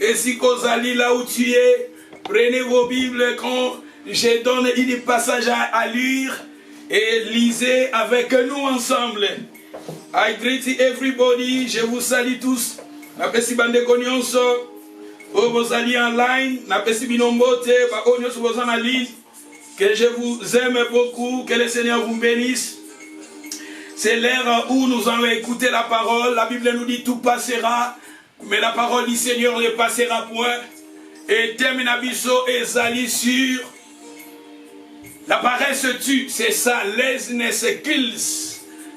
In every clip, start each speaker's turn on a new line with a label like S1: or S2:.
S1: Et si Kozali là où tu es, prenez vos Bibles quand je donne une passage à lire et lisez avec nous ensemble. I greet everybody, je vous salue tous. Napesi bandeko nyonso, o bozali online, napesi binombote, ba o nyonso bozana ligne. Que je vous aime beaucoup, que le Seigneur vous bénisse. C'est l'heure où nous allons écouter la parole. La Bible nous dit tout passera, mais la parole du Seigneur ne passera point. Et terminabiso ezali sur la paresse tue. C'est ça, laziness kills.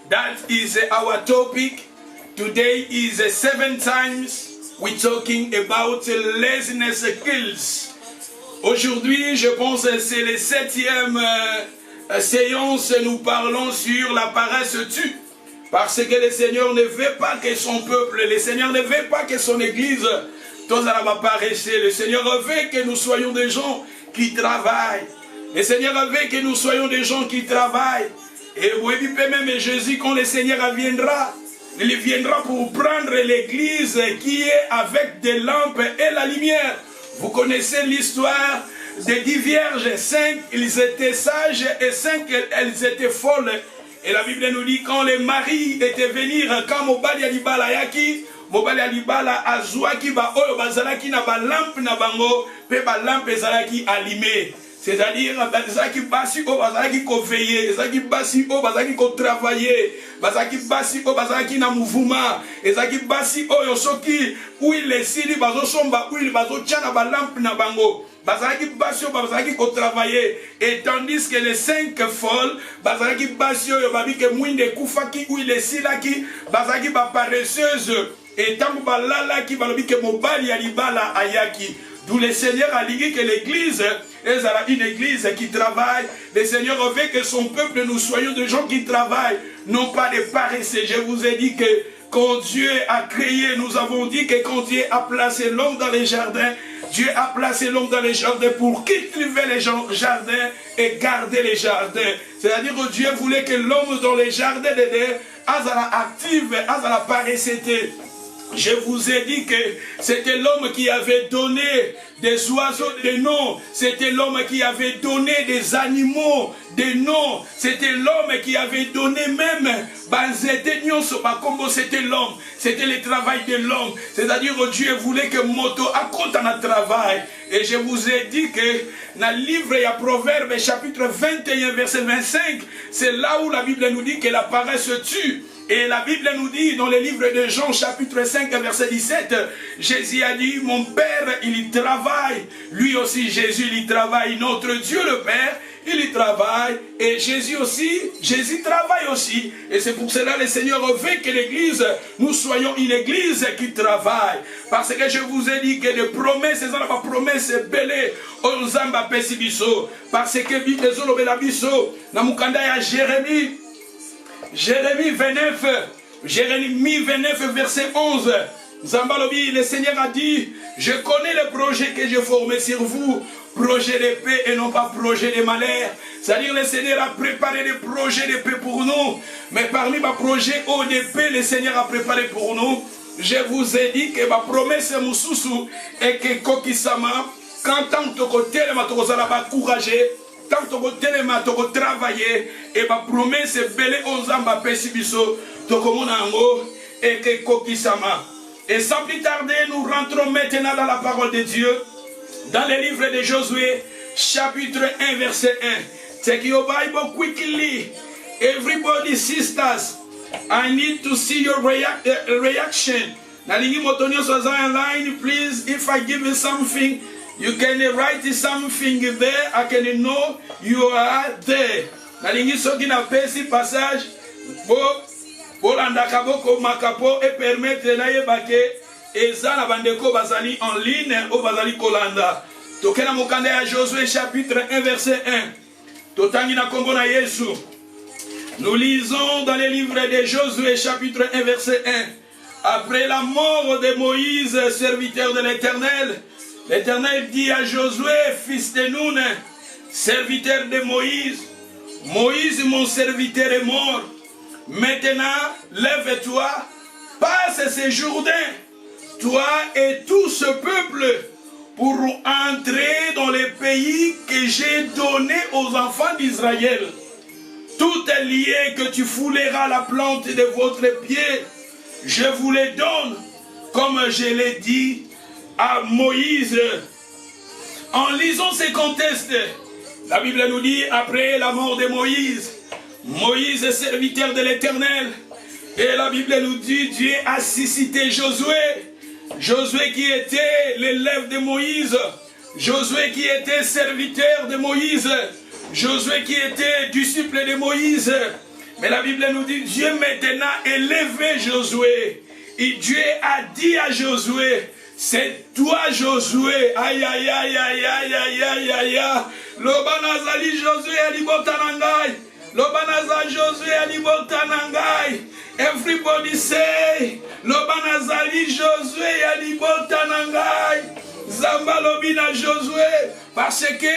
S1: That is our topic. Today is 7 times we're talking about laziness kills. Aujourd'hui, je pense que c'est la 7e séance, nous parlons sur la paresse tue. Parce que le Seigneur ne veut pas que son peuple, le Seigneur ne veut pas que son église, tous à la paresse. Le Seigneur veut que nous soyons des gens qui travaillent. Le Seigneur veut que nous soyons des gens qui travaillent. Et vous voyez même Jésus, quand le Seigneur viendra, il viendra pour prendre l'église qui est avec des lampes et la lumière. Vous connaissez l'histoire des 10 vierges, 5 ils étaient sages et 5 elles étaient folles. Et la Bible nous dit quand les maris étaient venus, quand Mobali Alibala Yaki, Mobali Alibala Azouaki, ba Oyo Bazalaki na ba lampe na bango, pe ba lampe Zalaki allumée. C'est-à-dire, Bazaki Basi O Bazaki ko veiller, Bazaki Basi O Bazaki ko travailler, Bazaki Basi O Bazaki na mouvement, Bazaki Basi O Yosoki, où il est sili, Bazo Somba, où il Bazo Tchana ba lampe na bango. Bazaki Basio, Bazaki ko travailler, et tandis que les 5 folles, Bazaki Basio, Yobabi ke Mouinde Koufaki, où il est silaki, Bazaki ba paresseuse, et Tamou Balala ki Balobi ke Mobali Alibala Ayaki. D'où le Seigneur a dit que l'église est une église qui travaille. Le Seigneur veut que son peuple, nous soyons des gens qui travaillent, non pas des paresseux. Je vous ai dit que quand Dieu a créé, nous avons dit que quand Dieu a placé l'homme dans les jardins, Dieu a placé l'homme dans les jardins pour cultiver les jardins et garder les jardins. C'est-à-dire que Dieu voulait que l'homme dans les jardins d'Éden, Azala active, Azala paresseux. Je vous ai dit que c'était l'homme qui avait donné des oiseaux des noms. C'était l'homme qui avait donné des animaux des noms. C'était l'homme qui avait donné même c'était l'homme. C'était le travail de l'homme. C'est-à-dire que Dieu voulait que Moto accorde un travail. Et je vous ai dit que dans le livre, il y a Proverbe chapitre 21 verset 25. C'est là où la Bible nous dit que la paresse tue. Et la Bible nous dit dans le livre de Jean chapitre 5 verset 17, Jésus a dit, mon Père il y travaille, lui aussi Jésus il y travaille, notre Dieu le Père il y travaille, et Jésus aussi, Jésus travaille aussi. Et c'est pour cela que le Seigneur veut que l'église, nous soyons une église qui travaille. Parce que je vous ai dit que les promesses, ces promesses belles, on zamba pesibiso. Parce que Bible zolobela biso, na mukanda ya Jérémie. Jérémie 29 verset 11. Zambalobi, le Seigneur a dit, je connais le projet que j'ai formé sur vous, projet de paix et non pas projet de malheur. C'est-à-dire le Seigneur a préparé des projets de paix pour nous, mais parmi ma projet de paix, le Seigneur a préparé pour nous. Je vous ai dit que ma promesse Moussousou est que Kokisama, quand tant de côté, ma courageux, tant que téléma, tu travailler, et ma promesse est belle, on zamba pesibiso, tokomonango, et que kokisama. Et sans plus tarder, nous rentrons maintenant dans la parole de Dieu, dans le livre de Josué, chapitre 1, verset 1. Take your Bible quickly, everybody, sisters, I need to see your reaction. Nalingi motonyo soza online, please, if I give you something, you can write something there. I can know you are there. Nalingi soki na pesi passage bo landaka boko makapo et permettre na yebake eza na bandeko bazali en ligne o bazali kolanda. Tokena mokanda ya Josué chapitre 1 verset 1. Totangi na kombo na Yesu. Nous lisons dans le livre de Josué chapitre 1 verset 1. Après la mort de Moïse, serviteur de l'Éternel, l'Éternel dit à Josué, fils de Nun, serviteur de Moïse, Moïse, mon serviteur, est mort. Maintenant, lève-toi, passe ce Jourdain, toi et tout ce peuple pourront entrer dans les pays que j'ai donné aux enfants d'Israël. Tout est lié que tu fouleras la plante de votre pied. Je vous les donne, comme je l'ai dit à Moïse. En lisant ces contextes, la Bible nous dit, après la mort de Moïse, Moïse est serviteur de l'Éternel. Et la Bible nous dit, Dieu a suscité Josué. Josué qui était l'élève de Moïse. Josué qui était serviteur de Moïse. Josué qui était disciple de Moïse. Mais la Bible nous dit, Dieu maintenant élevé Josué. Et Dieu a dit à Josué, c'est toi Josué. Aïe aïe aïe aïe aïe aïe aïe aïe. Lobanazali Josué alibotanangai. Lobanazali Josué alibotanangai. Everybody say, Lobanazali Josué alibotanangai. Zamba lobina Josué. Parce que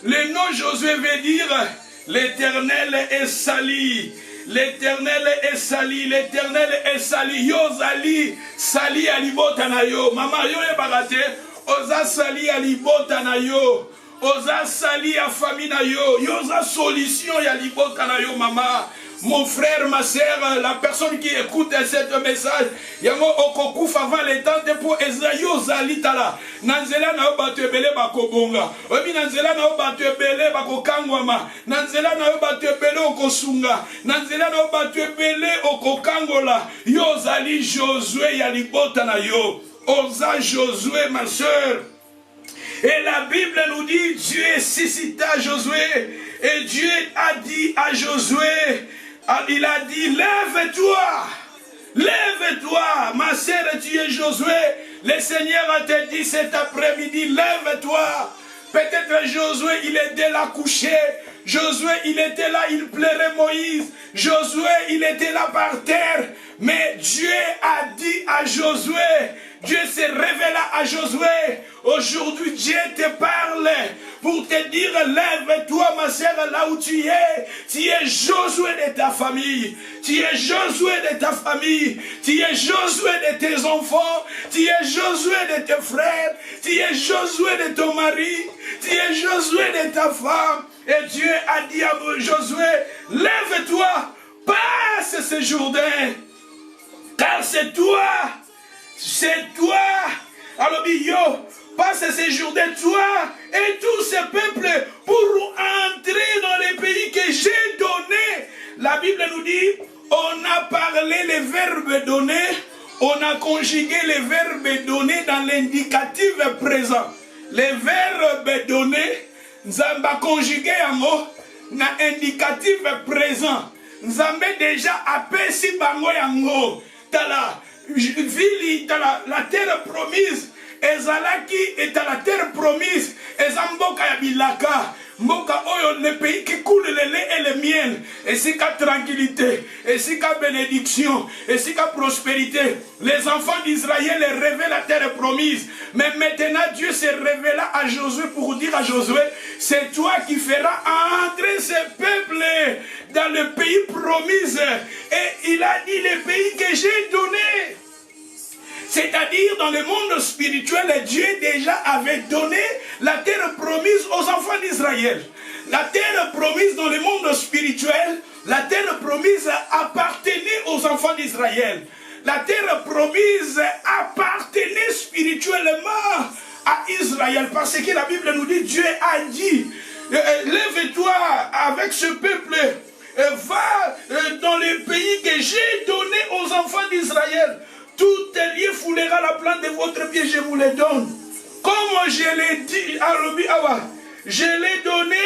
S1: le nom Josué veut dire l'Éternel est sali. L'Éternel est sali, l'Éternel est sali. Yo zali, sali alibota na yo. Mama yo e bagate, oza sali alibota na yo. Oza sali a famille na yo. Yo za solution ya libota na yo mama. Mon frère, ma soeur, la personne qui écoute ce message, yango okokufa avant le temps de pour Esaïo zalitala. Nanzela na obatu ebele bakobonga. Obi nanzela na obatu ebele bakokangwama. Nanzela na obatu ebele okosunga. Nanzela na obatu ebele okokangola. Yo zali Josué ya libota na yo. Oza Josué, ma soeur. Et la Bible nous dit, Dieu suscita Josué. Et Dieu a dit à Josué, il a dit, lève-toi, lève-toi, ma sœur, tu es Josué. Le Seigneur a te dit cet après-midi, lève-toi. Peut-être Josué, il était là couché. Josué, il était là, il plairait Moïse. Josué, il était là par terre. Mais Dieu a dit à Josué, Dieu s'est révélé à Josué. Aujourd'hui, Dieu te parle pour te dire, lève-toi, ma sœur, là où tu es. Tu es Josué de ta famille. Tu es Josué de ta famille. Tu es Josué de tes enfants. Tu es Josué de tes frères. Tu es Josué de ton mari. Tu es Josué de ta femme. Et Dieu a dit à Josué, lève-toi, passe ce Jourdain. Car c'est toi. Alors, yo, passe ce Jourdain, toi et tous ces peuples pourront entrer dans les pays que j'ai donnés. La Bible nous dit, on a parlé les verbes donnés, on a conjugué les verbes donnés dans l'indicatif présent. Les verbes donnés, Nzamba conjugué en mot, na indicatif présent. Nzambe déjà apesi bango yango. Tala, vili, tala, la terre promise. Ezalaki est à la terre promise. Ezamboka ya bilaka. Mboka oyo, le pays qui coule le lait et le miel. Et c'est qu'à tranquillité. Et c'est qu'à bénédiction. Et c'est qu'à prospérité. Les enfants d'Israël rêvaient la terre promise. Mais maintenant, Dieu s'est révélé à Josué pour dire à Josué, c'est toi qui feras entrer ces peuples dans le pays promis. Et il a dit, le pays que j'ai donné. C'est-à-dire, dans le monde spirituel, Dieu déjà avait donné la terre promise aux enfants d'Israël. La terre promise dans le monde spirituel, la terre promise appartenait aux enfants d'Israël. La terre promise appartenait spirituellement à Israël. Parce que la Bible nous dit, Dieu a dit, lève-toi avec ce peuple, va dans le pays que j'ai donné aux enfants d'Israël. Tout est lié, foulera la plante de votre pied, je vous les donne. Comme je l'ai dit, je l'ai donné,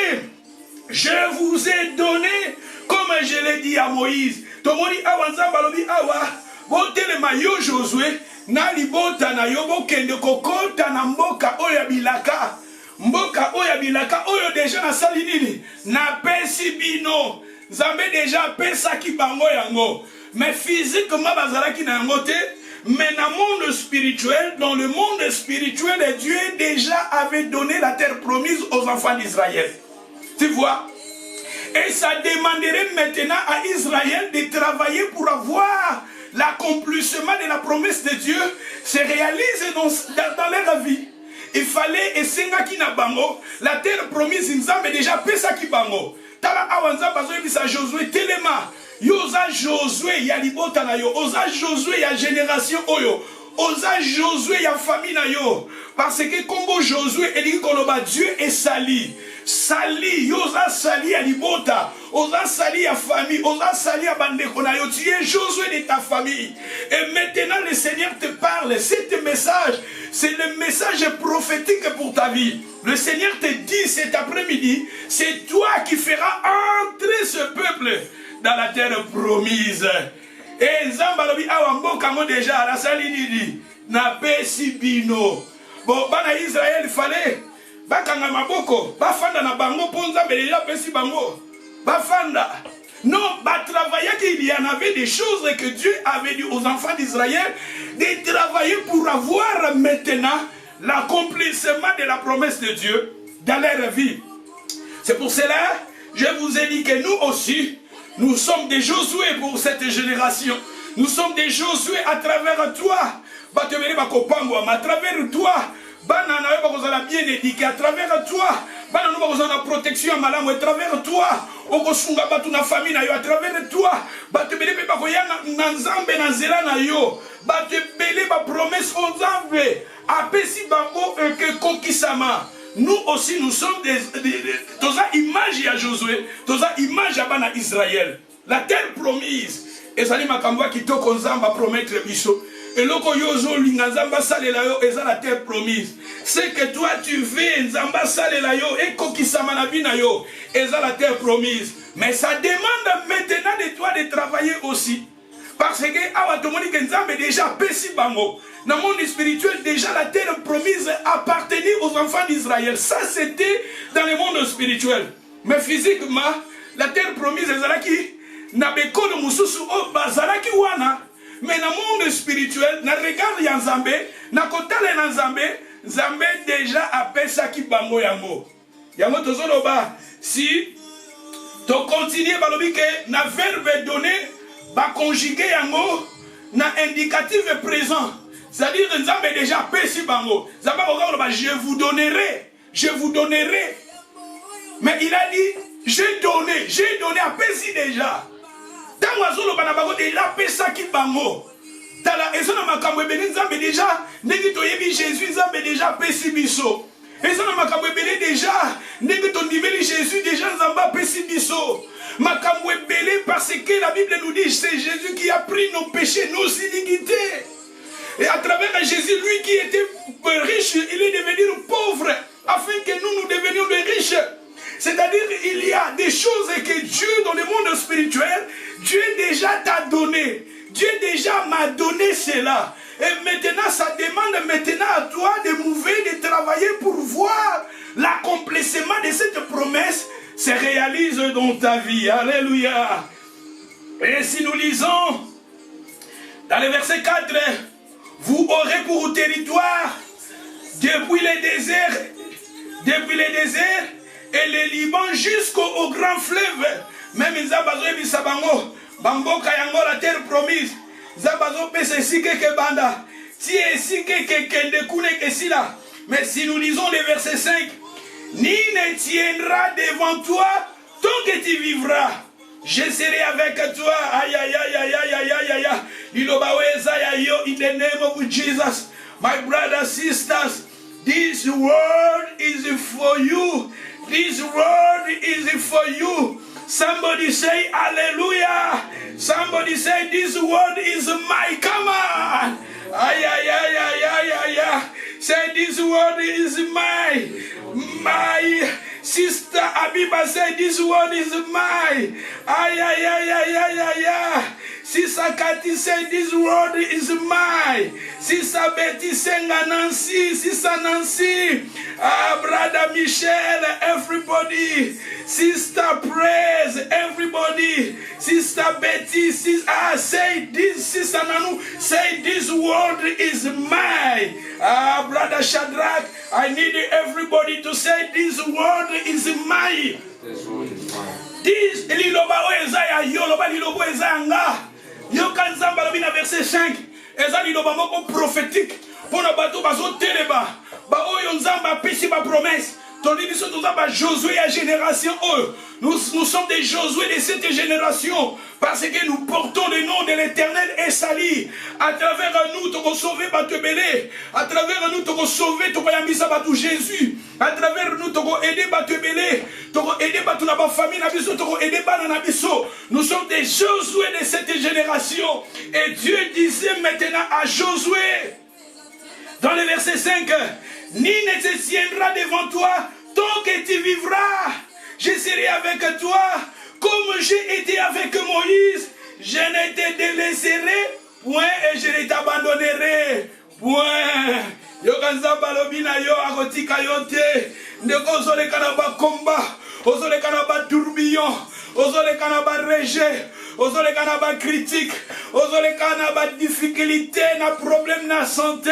S1: je vous ai donné, comme je l'ai dit à Moïse. Tomoni awanzamba lobi awa, botelema yo Josué, na libota na yo bokende kokota na mboka oya bilaka. Mboka oya bilaka, oyo deja na sali nini, na pesi bino. Nzambe deja pesa ki bango yango. Mais physiquement bazalaki na yango te. Mais dans le monde spirituel, Dieu déjà avait donné la terre promise aux enfants d'Israël. Tu vois? Et ça demanderait maintenant à Israël de travailler pour avoir la l'accomplissement de la promesse de Dieu se réalise dans leur vie. Il fallait essayer na bango, la terre promise Nzambe déjà pesa ki bango. Tala awanza bazo bisa Josué telema. Yoza Josué ya libota na yo, oza Josué ya génération oyo. Oza Josué ya famille na yo. Parce que comme Josué elingi koloba Dieu est sali. Sali, yoza sali ya libota. Oza sali ya famille, oza sali ya bandeko na yo. Tu es Josué de ta famille. Et maintenant le Seigneur te parle. Cet message, c'est le message prophétique pour ta vie. Le Seigneur te dit cet après-midi, c'est toi qui feras entrer ce peuple dans la terre promise. Et Zambalobi Awamboka déjà la salinidi na pesi bino. Bon, bana Israël il fallait bakanga maboko, bafanda na bango ponza déjà pesi bango. Bafanda. Non, travailler qu'il y en avait des choses que Dieu avait dit aux enfants d'Israël de travailler pour avoir maintenant l'accomplissement de la promesse de Dieu dans leur vie. C'est pour cela je vous ai dit que nous aussi nous sommes des Josué pour cette génération. Nous sommes des Josué à travers toi. À travers toi, bien éduqué. À travers toi, la protection à travers toi, à famille, à travers toi, promesse nous aussi, nous sommes des images à Josué, des images à Israël. La terre promise. Et ça dit ma qui to konzamba promettre biso. Et loko yozo lingazamba salela yo eza la terre promise. C'est que toi tu veux nzamba salela yo et kokisama na bina yo eza la terre promise. Mais ça demande maintenant de toi de travailler aussi. Parce que awa tomoni que nzambe déjà pesi bango. Dans le monde spirituel, déjà la terre promise appartenait aux enfants d'Israël. Ça, c'était dans le monde spirituel. Mais physiquement, la terre promise, ezalaki na bekolo mususu o bazalaki wana. Mais dans le monde spirituel, na regard ya Nzambe, na kotale na Nzambe, Nzambe déjà apesaki bango yango. Yango tozoloba, si to continuer balobi ke na verbe donné, ba conjuguer yango na indicatif présent. C'est-à-dire que Nzambe déjà pesi bango. Je vous donnerai. Je vous donnerai. Mais il a dit, j'ai donné à pesi déjà. Tant que bango déjà pesa ki bango. Tala ezona makambo ebeni Nzambe déjà ndenge toyebi Jésus Nzambe déjà pesi biso. Ezona makambo ebeni déjà ndenge to niveli Jésus déjà Nzamba pesi biso. Makambo ebele parce que la Bible nous dit c'est Jésus qui a pris nos péchés, nos iniquités. Et à travers Jésus, lui qui était riche, il est devenu pauvre, afin que nous devenions des riches. C'est-à-dire il y a des choses que Dieu, dans le monde spirituel, Dieu déjà t'a donné. Dieu déjà m'a donné cela. Et maintenant, ça demande maintenant à toi de mouver, de travailler pour voir l'accomplissement de cette promesse se réalise dans ta vie. Alléluia. Et si nous lisons dans le verset 4, vous aurez pour territoire depuis les déserts et le Liban jusqu'au grand fleuve. Même Zabazo et Bisabango, Bamboka Yango, la terre promise. Zabazo pese si que banda. Si et si que dekune que si là. Mais si nous lisons le verset 5, ni ne tiendra devant toi tant que tu vivras. Je serai avec toi. Aïe, aïe, aïe, aïe, aïe, aïe, aïe, aïe. In the name of Jesus, my brothers, sisters, this word is for you. This word is for you. Somebody say hallelujah. Somebody say this word is my command. Aïe, aïe, aïe, aïe, aïe, aïe, aïe. Say this word is my sister Abiba say this word is mine. Aïe, aïe, aïe, aïe, aïe, aïe, aïe. Sister Cathy say this word is mine. Sister Betty say Nancy. Sister Nancy. Brother Michel, everybody. Sister Praise, everybody. Sister Betty, say this. Sister Nanu, say this word is mine. Brother Shadrach, I need everybody to say this word is mine. This word is mine. This liloba oezaya yoloba liloba ezanga. Yoka nzamba lobi na verset 5. Eza liloba moko prophétique. Pona bato bazo teleba. Ba oyo nzamba apesi ba promesse. Tandis que nous avons Josué à génération. Nous sommes des Josué de cette génération. Parce que nous portons le nom de l'Éternel et sali. À travers nous, tu vas sauver Batou Belé. À travers nous, tu vas sauver Jésus. À travers nous, tu vas aider Batou Belé. Tu vas aider Batou Naba famille. Tu vas aider Bananabiso. Nous sommes des Josué de cette génération. Et Dieu disait maintenant à Josué, dans le verset 5, ni ne se tiendra devant toi tant que tu vivras. Je serai avec toi comme j'ai été avec Moïse. Je ne te délaisserai point et je ne t'abandonnerai point. Yokanza balobina yo akotika yote. Ndeko zole kanaba combat. Ozole kanaba tourbillon. Ozole kanaba rejet. Ozole kanaba critique. Ozole kanaba difficulté na problème na santé.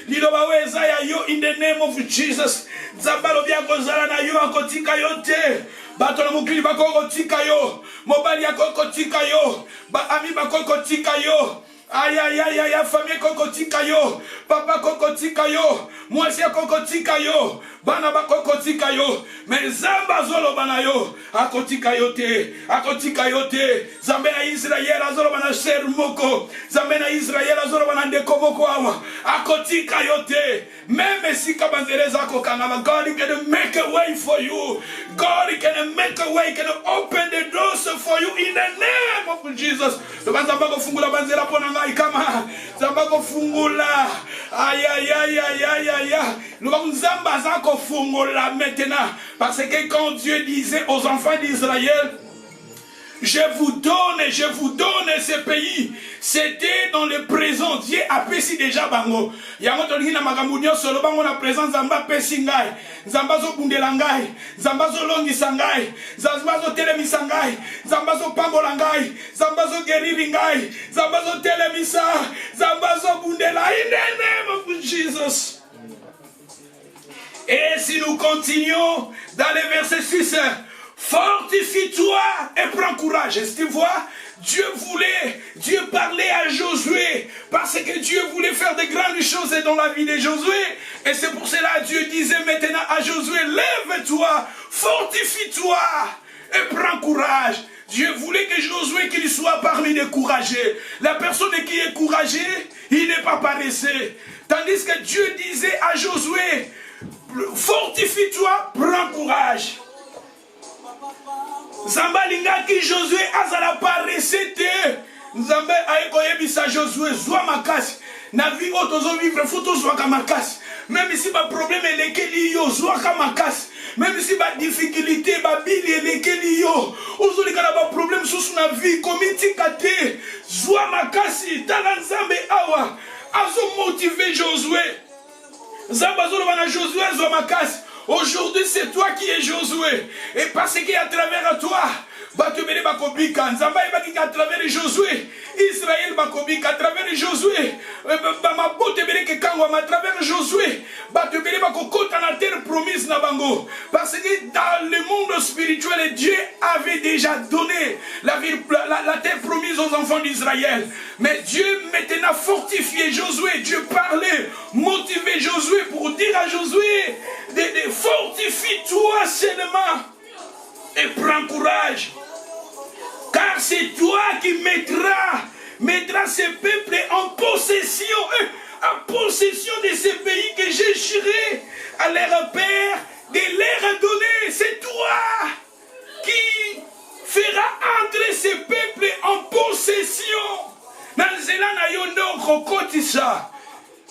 S1: Liloba weza ya yo in the name of Jesus. Zabalo bia kozala na yo akotika yote. Bato na mukili bako kotika yo. Mobali yako kotika yo. Ba ami bako kotika yo. Aïe aïe aïe aïe, famille kokotika yo, papa kokotika yo, mwasi kokotika yo, bana ba kokotika yo, mais zamba zolo bana yo, akotika yo te, zambe na Israël azolo bana ser moko, zambe na Israël azolo bana ndeko moko awa, akotika yo te, même si kabanzereza kokanga, God can make a way for you, God can make a way, can open the doors for you in the name of Jesus. Le banzamba ko fungula banzera ponanga ikama zamba ko fungula aïe aïe aïe aïe aïe aïe le zamba za ko fungula maintenant parce que quand Dieu disait aux enfants d'Israël je vous donne ce pays. C'était dans le présent. Dieu a pesi déjà bango. Yango toliki na makambo solo bango na présent zamba pesi ngai. Zamba zo bundela ngai. Zamba zo longisa ngai. Zamba zo telemisa ngai. Zamba zo pambola ngai. Zamba zo guériri ngai. Zamba zo telemisa. Zamba zo bundela. In the name of Jesus. Et si nous continuons dans le verset 6, fortifie-toi et prends courage. Est-ce que tu vois? Dieu parlait à Josué parce que Dieu voulait faire de grandes choses dans la vie de Josué. Et c'est pour cela que Dieu disait maintenant à Josué, lève-toi, fortifie-toi et prends courage. Dieu voulait que Josué qu'il soit parmi les courageux. La personne qui est courageux, il n'est pas paresseux. Tandis que Dieu disait à Josué, fortifie-toi, prends courage. Zamba lingaki Josué azala paressé te. Nzambe ayekoyebisa Josué zwa makasi. Na vie otozo vivre faut zwa makasi. Même si ba problème elekeli yo zwa makasi. Même si ba difficulté ba bili elekeli yo. Ozoli kana ba problème sous na vie komitika te. Zwa makasi tala Nzambe awa. Azo motiver Josué. Zamba zolo bana Josué zwa makasi. Aujourd'hui, c'est toi qui es Josué. Et parce qu'à travers toi, Batubele Bakobika, Nzamba à travers Josué, Israël Bakobika, à travers Josué, Bamabotebele Kekangwa, à travers Josué, Batubele Bakokota na terre promise Nabango. Parce que dans le monde spirituel, Dieu avait déjà donné la terre promise aux enfants d'Israël. Mais Dieu maintenant fortifié Josué, Dieu parlait, motivé Josué pour dire à Josué, fortifie-toi seulement et prends courage. Car c'est toi qui mettras ce peuple en possession de ce pays que j'ai juré à leur père de leur donner. C'est toi qui feras entrer ce peuple en possession. Nanzela na yo ndo kokotisa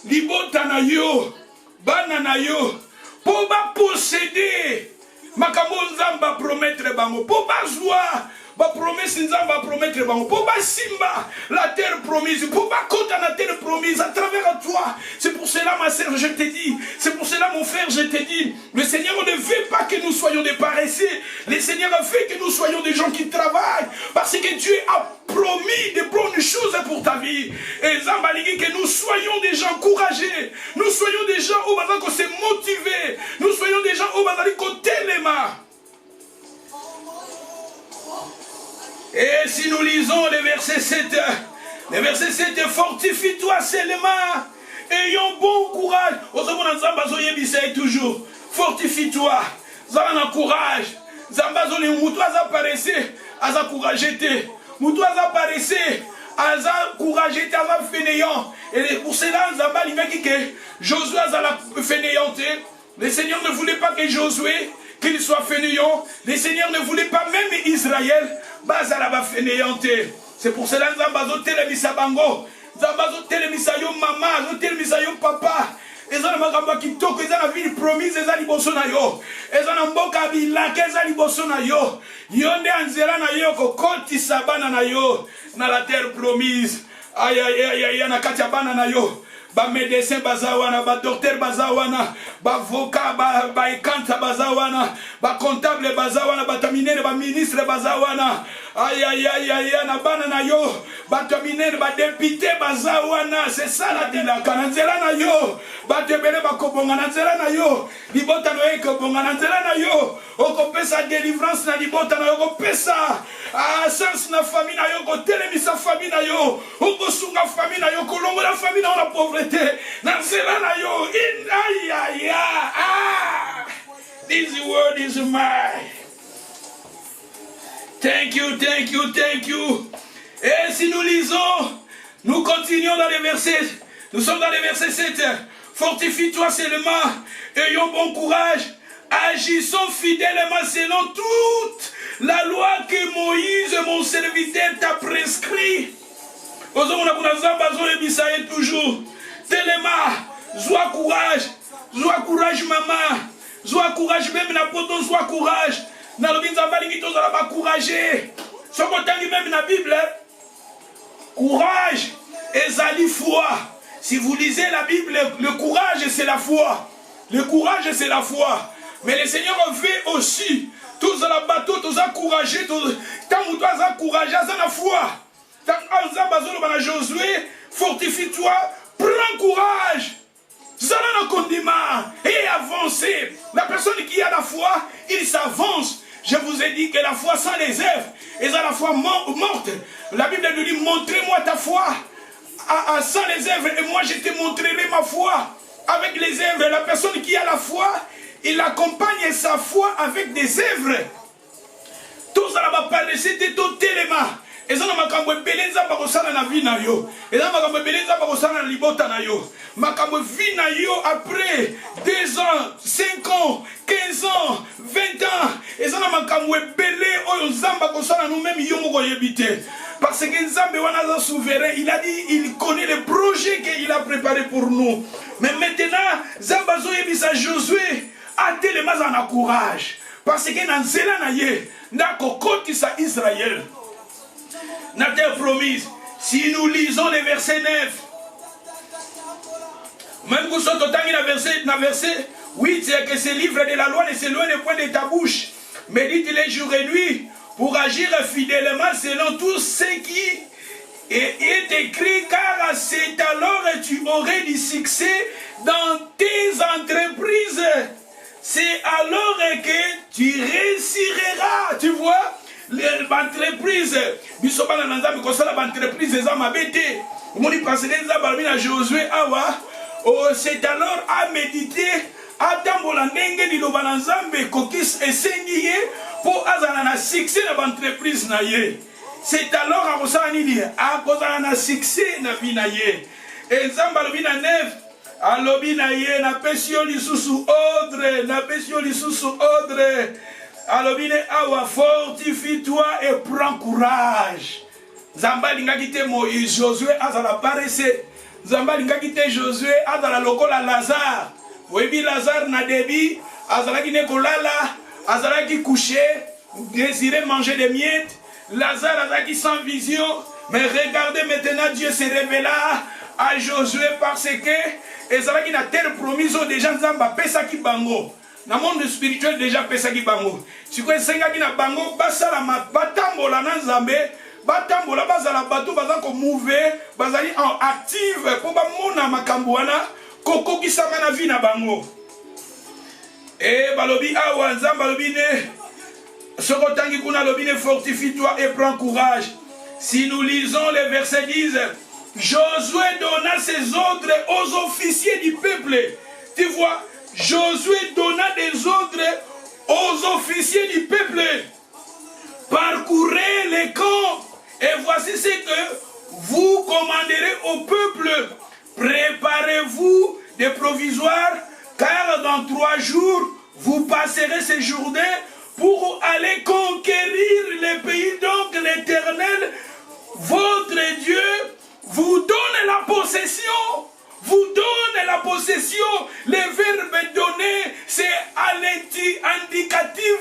S1: libota na yo bana na yo po ba posséder makambo nzamba promettre bango po bazwa ba promesse nzamba promettre bango po ba simba la terre promise po ba kota na terre promise à travers toi. C'est pour cela ma sœur je te dis, c'est pour cela mon frère je te dis, le Seigneur ne veut pas que nous soyons des paresseux. Le Seigneur veut que nous soyons des gens qui travaillent parce que Dieu a promis de bonnes choses pour ta vie. Et Zambaligi, que nous soyons des gens courageux, nous soyons des gens où on s'est motivés, nous soyons des gens où on les mains. Et si nous lisons le verset 7, Le verset 7, fortifie-toi seulement, ayons bon courage. Toujours, fortifie-toi, zana courage. Zambazoli mutu azaparese, azacouragete. Mutu azaparese, azacouragete, azafainéant. Et pour cela, Zamba l'imaki que Josué azala fainéante. Le Seigneur ne voulait pas que Josué qu'il soit fainéant. Le Seigneur ne voulait pas même Israël bazala fainéante. C'est pour cela que Zambazo telemisa bango, Zambazo telemisa yo maman, zo telemisa yo papa. Ezana makamba kitoko, ezana ville promise, ezana liboso na yo. Ezana mboka bilaka, ezana liboso na yo. Yonde anzela na yo kokoti sabana na yo na la terre promise. Aïe aïe aïe aïe na katia bana na yo. Ba médecin bazawana, ba docteur bazawana, ba avocat ba ekanta bazawana, ba comptable bazawana, ba terminer ba ministre bazawana. Aïe aïe aïe aïe na bana na yo, ba terminer ba député bazawana. C'est ça la dilaka na nzela na yo. Ba tebele ba kobonga na nzela na yo. Libota no ekobonga na nzela na yo. Okopesa délivrance na libota na yo, okopesa sens na famille na yo, kotelemisa famille na yo, okosunga famille na yo, kolongola famille na la pauvreté. Nanzela na yo, this word is mine. Thank you, thank you, thank you. Et si nous lisons, nous continuons dans les versets. Nous sommes dans les versets 7. Fortifie-toi seulement, ayons bon courage, agissons fidèlement selon toute la loi que Moïse, mon serviteur, t'a prescrit. Toujours. Tellement, sois courage maman, sois courage même na poto, sois courage. Na lobinza balingi tozala ba courage. Soko tangi même na Bible, courage ezali foi. Si vous lisez la Bible, le courage c'est la foi. Le courage c'est la foi. Mais le Seigneur veut aussi tous à la bateau, tous à courager, tant que tu as courage, à la foi. Tant que tu as Josué, fortifie-toi, prends courage. Zala na condiment et avancez. La personne qui a la foi, il s'avance. Je vous ai dit que la foi sans les œuvres est à la foi morte. La Bible nous dit, montrez-moi ta foi sans les œuvres et moi je te montrerai ma foi avec les œuvres. La personne qui a la foi, il accompagne sa foi avec des œuvres. Tout ça va parler, c'était tout tellement. Et ça, makambo belenza bakosala na vie na yo. Et ça, makambo belenza bakosala na libota na yo. Makambo vie na yo après 2 ans, 5 ans, 15 ans, 20 ans. Et ça, makambo belé oyo nzamba kosala nous-mêmes yo moko yebite. Parce que Nzambe wana souverain, il a dit, il connaît les projets qu'il a préparés pour nous. Mais maintenant, Nzamba zo yebisa Josué a tellement en courage. Parce que dans Zéla na ye, na kokoti sa Israël. Na terre promise. Si nous lisons les versets 9, même que ce dans verset 8, c'est que ce livre de la loi ne s'éloigne point de ta bouche. Médite-les jour et nuit pour agir fidèlement selon tout ce qui est écrit, car c'est alors que tu aurais du succès dans tes entreprises. C'est alors que tu réussiras. Tu vois? L'entreprise, c'est alors à méditer, à tambola ndenge liloba na Nzambe kokis esengi ye pour azala na succès na entreprise na ye. C'est alors à kosala nini a kozala na succès na vie na ye. Et Nzambe alobi na 9 alobi na ye na pesi yo lisusu ordre, na pesi yo lisusu ordre. Alobine awa, fortifie-toi et prends courage. Zamba lingaki te Moïse, Josué azala paresse. Zamba lingaki te Josué azala lokola Lazare. Webi Lazare na debi, azala ki ne kolala, azala ki couché, désirait manger des miettes. Lazare azala ki sans vision. Mais regardez maintenant, Dieu se révéla à Josué parce que ezala ki na terre promise déjà Nzamba pesa ki bango. Dans le monde spirituel déjà pesa ki bango. Si vous senga ki na bango basala batambola na Nzambe, batambola bazala bato bazako move, bazali en active pour ba mona makambo wana koko ki sama na vie na bango. Et balobi awa Nzambe balobi ne soko tangi kuna lobine fortifie-toi et prends courage. Si nous lisons les versets 10, Josué donna ses ordres aux officiers du peuple. Tu vois, Josué donna des ordres aux officiers du peuple. Parcourez les camps et voici ce que vous commanderez au peuple. Préparez-vous des provisoires, car dans 3 jours, vous passerez ces journées pour aller conquérir les pays. Donc l'Éternel, votre Dieu, vous donne la possession. Vous donne la possession. Le verbe donner, c'est à l'indicatif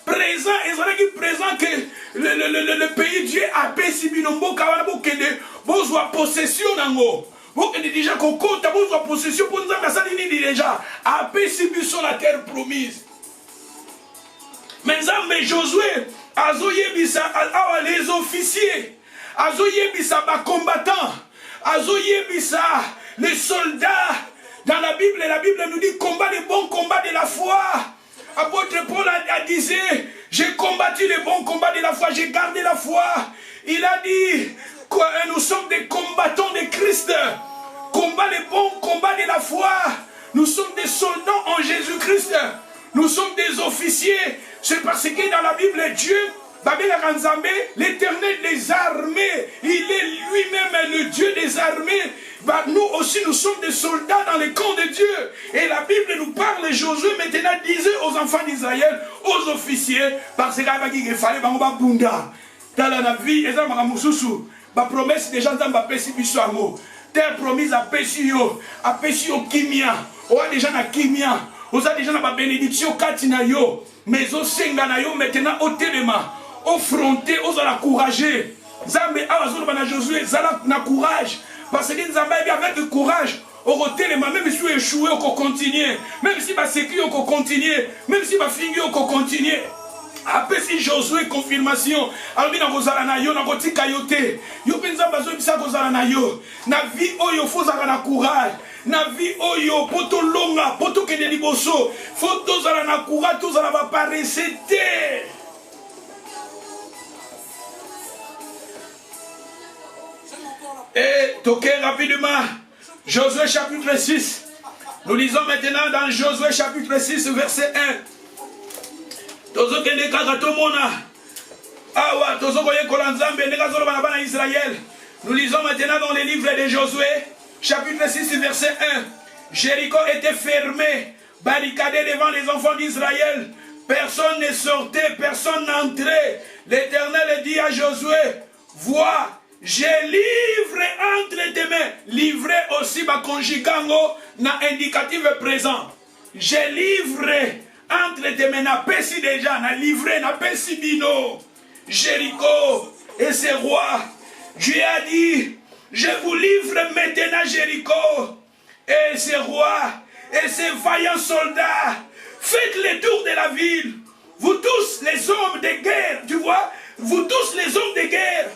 S1: présent. Et c'est qui présent que le pays Dieu a perçu nombo kawana bokende bozwa possession nango. Bokende déjà kokota bozwa possession pour nous amener déjà a perçu sur la terre promise. Mais Josué azoyebisa les officiers, azoyebisa ba combattants, azoyebisa les soldats. Dans la Bible nous dit combat les bons combats de la foi. Apôtre Paul a dit, j'ai combattu les bons combats de la foi, j'ai gardé la foi. Il a dit que nous sommes des combattants de Christ. Combat les bons combats de la foi. Nous sommes des soldats en Jésus-Christ. Nous sommes des officiers. C'est parce que dans la Bible, Dieu, l'Éternel des armées, il est lui-même le Dieu des armées. Nous aussi, nous sommes des soldats dans les camps de Dieu. Et la Bible nous parle, Josué maintenant disait aux enfants d'Israël, aux officiers, parce qu'il fallait dans la vie, et la promesse des gens dans la terre promise à Pessio Kimia, ou à des gens à Kimia, ou à des gens à bénédiction Katinayo, mais au Senganayo maintenant au téléma, au fronté, aux encourager. Zambe Awazolo Bana Josué, Zala na courage. Parce que Nzamba avec le courage, au téléma, même si tu échoué, on continue. Même si tu sécu, on continue. Même si tu fini, on continue. Après si Josué confirmation, alors bien kozala na yo na kotika yo te. Yo penza bazo bisa kozala na yo. Na vie oyo faut zala na courage. Na vie oyo poto longa, poto kende liboso. Faut tozala na courage, tozala ba paresse te. Et toquez rapidement Josué chapitre 6. Nous lisons maintenant dans Josué chapitre 6 verset 1. Nous lisons maintenant dans les livres de Josué, chapitre 6, verset 1. Jéricho était fermé, barricadé devant les enfants d'Israël. Personne ne sortait, personne n'entrait. L'Éternel dit à Josué, vois, je livre entre tes mains. Livré aussi, ma conjugango, na indicatif présent. Je livre entre tes mains, n'a pas si déjà, n'a livré, n'a pas si bino. Jéricho et ses rois. Dieu a dit, je vous livre maintenant Jéricho et ses rois et ses vaillants soldats. Faites le tour de la ville. Vous tous les hommes de guerre, tu vois, vous tous les hommes de guerre.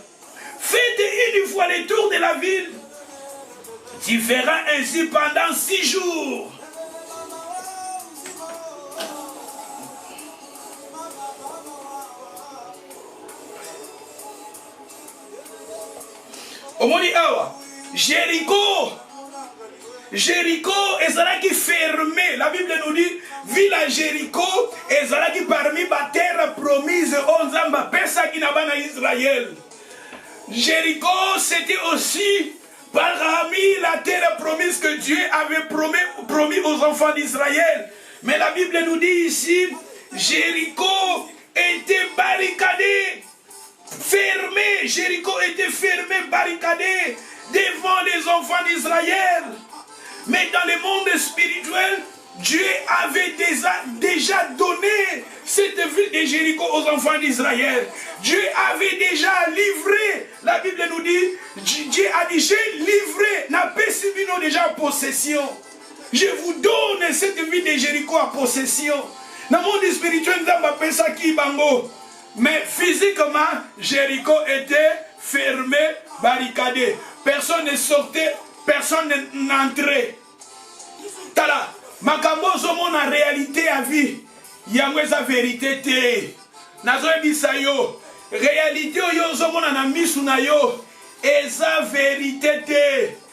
S1: Faites une fois le tour de la ville. Tu feras ainsi pendant 6 jours. Jéricho ezalaki fermé. La Bible nous dit, ville à Jéricho ezalaki parmi la terre promise aux Nzamba pesaki na bana Israël. Jéricho c'était aussi parmi la terre promise que Dieu avait promis aux enfants d'Israël. Mais la Bible nous dit ici, Jéricho était barricadé. Fermé, Jéricho était fermé, barricadé devant les enfants d'Israël. Mais dans le monde spirituel, Dieu avait déjà donné cette ville de Jéricho aux enfants d'Israël. Dieu avait déjà livré, la Bible nous dit, Dieu a dit, j'ai livré, n'a pas subi déjà en possession. Je vous donne cette ville de Jéricho en possession. Dans le monde spirituel, nous avons appelé ça qui bango. Mais physiquement, Jéricho était fermé, barricadé. Personne ne sortait, personne n'entrait. Tala, makambo zomo na réalité à vie. Yango eza vérité te. Nazo bisayo, réalité oyo ozomona na misu na yo eza vérité te.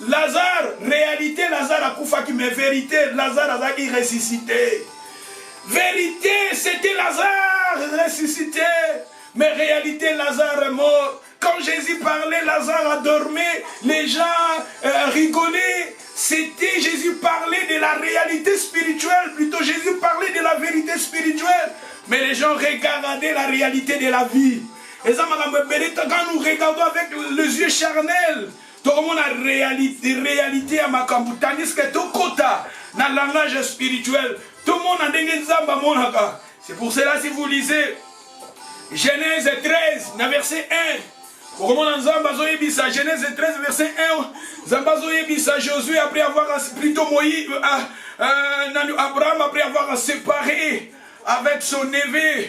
S1: Lazare, réalité Lazare a koufaki, mais vérité Lazare a été ressuscité. Vérité, c'était Lazare ressuscité, mais réalité Lazare est mort. Quand Jésus parlait, Lazare a dormi, les gens rigolaient. C'était, Jésus parlait de la réalité spirituelle, plutôt Jésus parlait de la vérité spirituelle. Mais les gens regardaient la réalité de la vie. Et ça, quand nous regardons avec les yeux charnels, tout le monde a réalité à Makambu, tandis que tout côté, dans le langage spirituel, tout le monde a des zamba monaka. C'est pour cela, si vous lisez Genèse 13, verset 1, Genèse 13, verset 1, Zambazo Yebisa, Josué, après avoir plutôt Moïse, Abraham, après avoir séparé avec son neveu,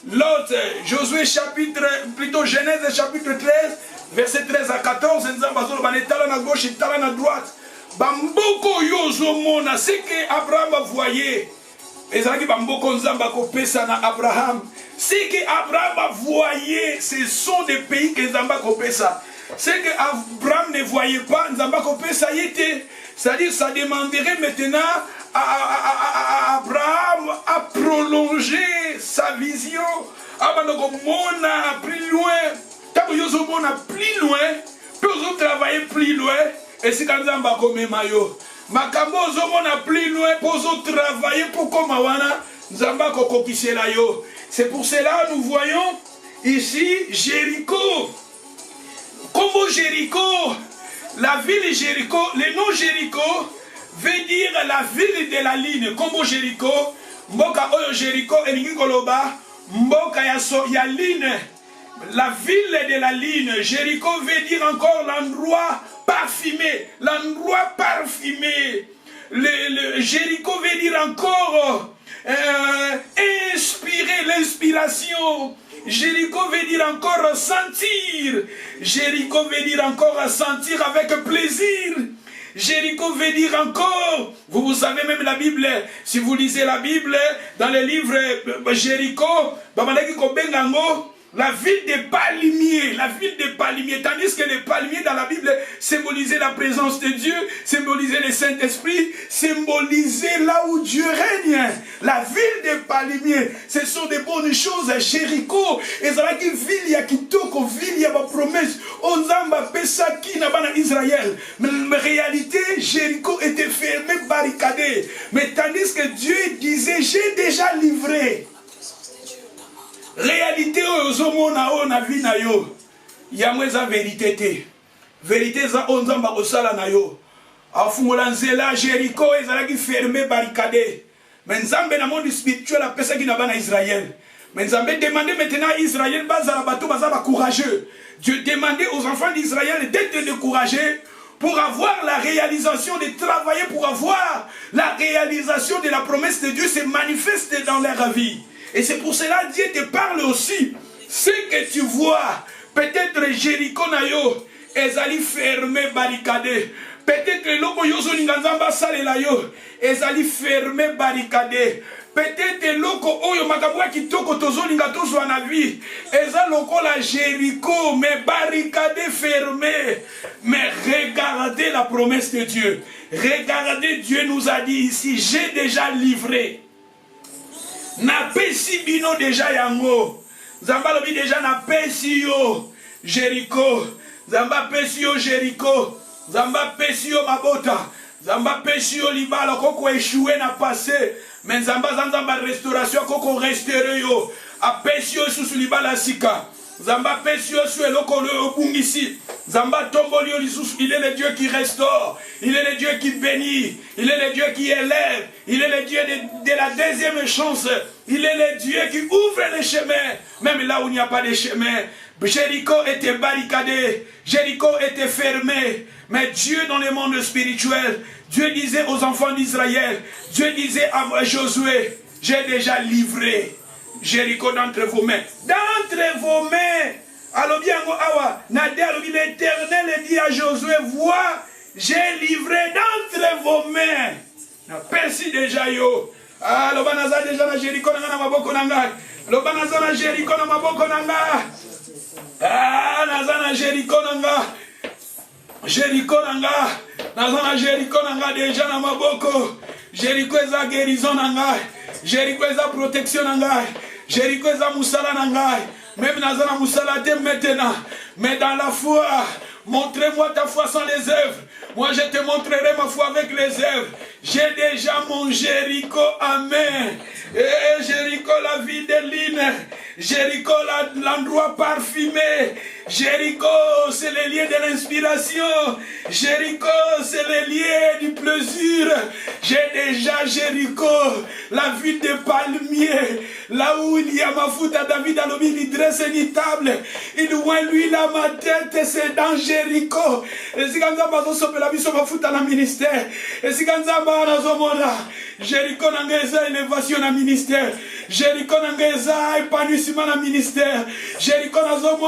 S1: l'autre, Josué chapitre, plutôt Genèse chapitre 13, verset 13 à 14, Zambazo, Banetala à gauche et Tala à droite. Bamboko Yozomona, c'est que Abraham voyait. Et ça dit Bamboko Nzambako Pesa na Abraham. C'est que Abraham voyait, ce sont des pays que Nzambako Pesa. C'est que Abraham ne voyait pas, Nzambako Pesa y était. C'est-à-dire ça demanderait maintenant à Abraham à prolonger sa vision. Abanogomona plus loin. Taboyozomona plus loin. Puis on travailler plus loin. Et si quand Nzamba comme mayo. Makambo ozomona plus loin pour travailler pour comme wana Nzamba kokokisela yo. C'est pour cela nous voyons ici Jéricho. Comme Jéricho, la ville Jéricho, le nom Jéricho veut dire la ville de la ligne. Comme Jéricho, mboka oyo Jéricho elingi koloba mboka ya ligne. La ville de la ligne, Jéricho veut dire encore l'endroit parfumé. L'endroit parfumé. Le Jéricho veut dire encore inspirer, l'inspiration. Jéricho veut dire encore sentir. Jéricho veut dire encore sentir avec plaisir. Jéricho veut dire encore, vous savez même la Bible, si vous lisez la Bible, dans le livre Jéricho, la ville des palmiers, tandis que les palmiers dans la Bible symbolisaient la présence de Dieu, symbolisaient le Saint-Esprit, symbolisaient là où Dieu règne. La ville des palmiers, ce sont des bonnes choses. Jéricho, et ça va dire ville ya kitoko, ville ya ba promesse, onzamba pesa ki na bana Israël. Mais en réalité, Jéricho était fermé, barricadé. Mais tandis que Dieu disait, j'ai déjà livré. Réalité ozomona o na vie na yo yamwe za vérité te vérité za onzamba kosala na yo afungola nzela Jéricho ezalaki fermé barricadé mais nzambe na monde spirituel apesaki na bana Israël mais nzambe demandait maintenant à Israël bazala bato bazaba courageux. Dieu demandait aux enfants d'Israël d'être découragés pour avoir la réalisation, de travailler pour avoir la réalisation de la promesse de Dieu se manifeste dans leur vie. Et c'est pour cela que Dieu te parle aussi. Ce que tu vois, peut-être Jéricho nayo, ezali fermé, barricadé. Peut-être loko yozo ninganzamba sale la yo, ezali fermé, barricadé. Peut-être loko oyo makabwa kitoko tozo linga tozo na vie, ezali loko la Jéricho, mais barricadé, fermé. Mais regardez la promesse de Dieu. Regardez, Dieu nous a dit ici, j'ai déjà livré. Na pesi bino déjà yango. Zamba lobi déjà na pesi yo Jéricho. Zamba pesi yo Jéricho. Zamba pesi yo mabota. Zamba pesi yo libala koko échoué na passé. Mais zamba zamba restauration koko restauré yo. A pesi yo sous libala sika. Zamba pesi yo su eloko le obungisi. Zamba tomboli yo lisusu. Il est le Dieu qui restaure. Il est le Dieu qui bénit. Il est le Dieu qui élève. Il est le Dieu de la deuxième chance. Il est le Dieu qui ouvre les chemins. Même là où il n'y a pas de chemin. Jéricho était barricadé. Jéricho était fermé. Mais Dieu dans le monde spirituel, Dieu disait aux enfants d'Israël, Dieu disait à Josué, j'ai déjà livré Jéricho d'entre vos mains. D'entre vos mains. Alors bien, l'Éternel dit à Josué, vois, j'ai livré d'entre vos mains. Merci déjà yo. Alors, déjà Jéricho, Loba nazana Jéricho na maboko nanga. Ah, nazana Jéricho nanga. Jéricho nanga. Nazana Jéricho nanga déjà na maboko. Jéricho eza guérison nanga. Jéricho eza protection nanga. Jéricho eza musala nanga. Même nazana musala te maintenant. Mais dans la foi, montrez-moi ta foi sans les œuvres. Moi je te montrerai ma foi avec les œuvres. J'ai déjà mon Jéricho, amen. Et Jéricho, la ville de Line. Jéricho, l'endroit parfumé. Jéricho, c'est le lieu de l'inspiration. Jéricho, c'est le lieu du plaisir. J'ai déjà Jéricho, la ville des palmiers. Là où il y a ma foute à David à l'objet, il dresse une table. Il oint l'huile à ma tête, c'est dans Jéricho. Et si quand on a la vie sur ma foute à la ministère. Et si quand on a Jéricho n'a élévation à ministère. Jéricho n'a épanouissement à ministère. Jéricho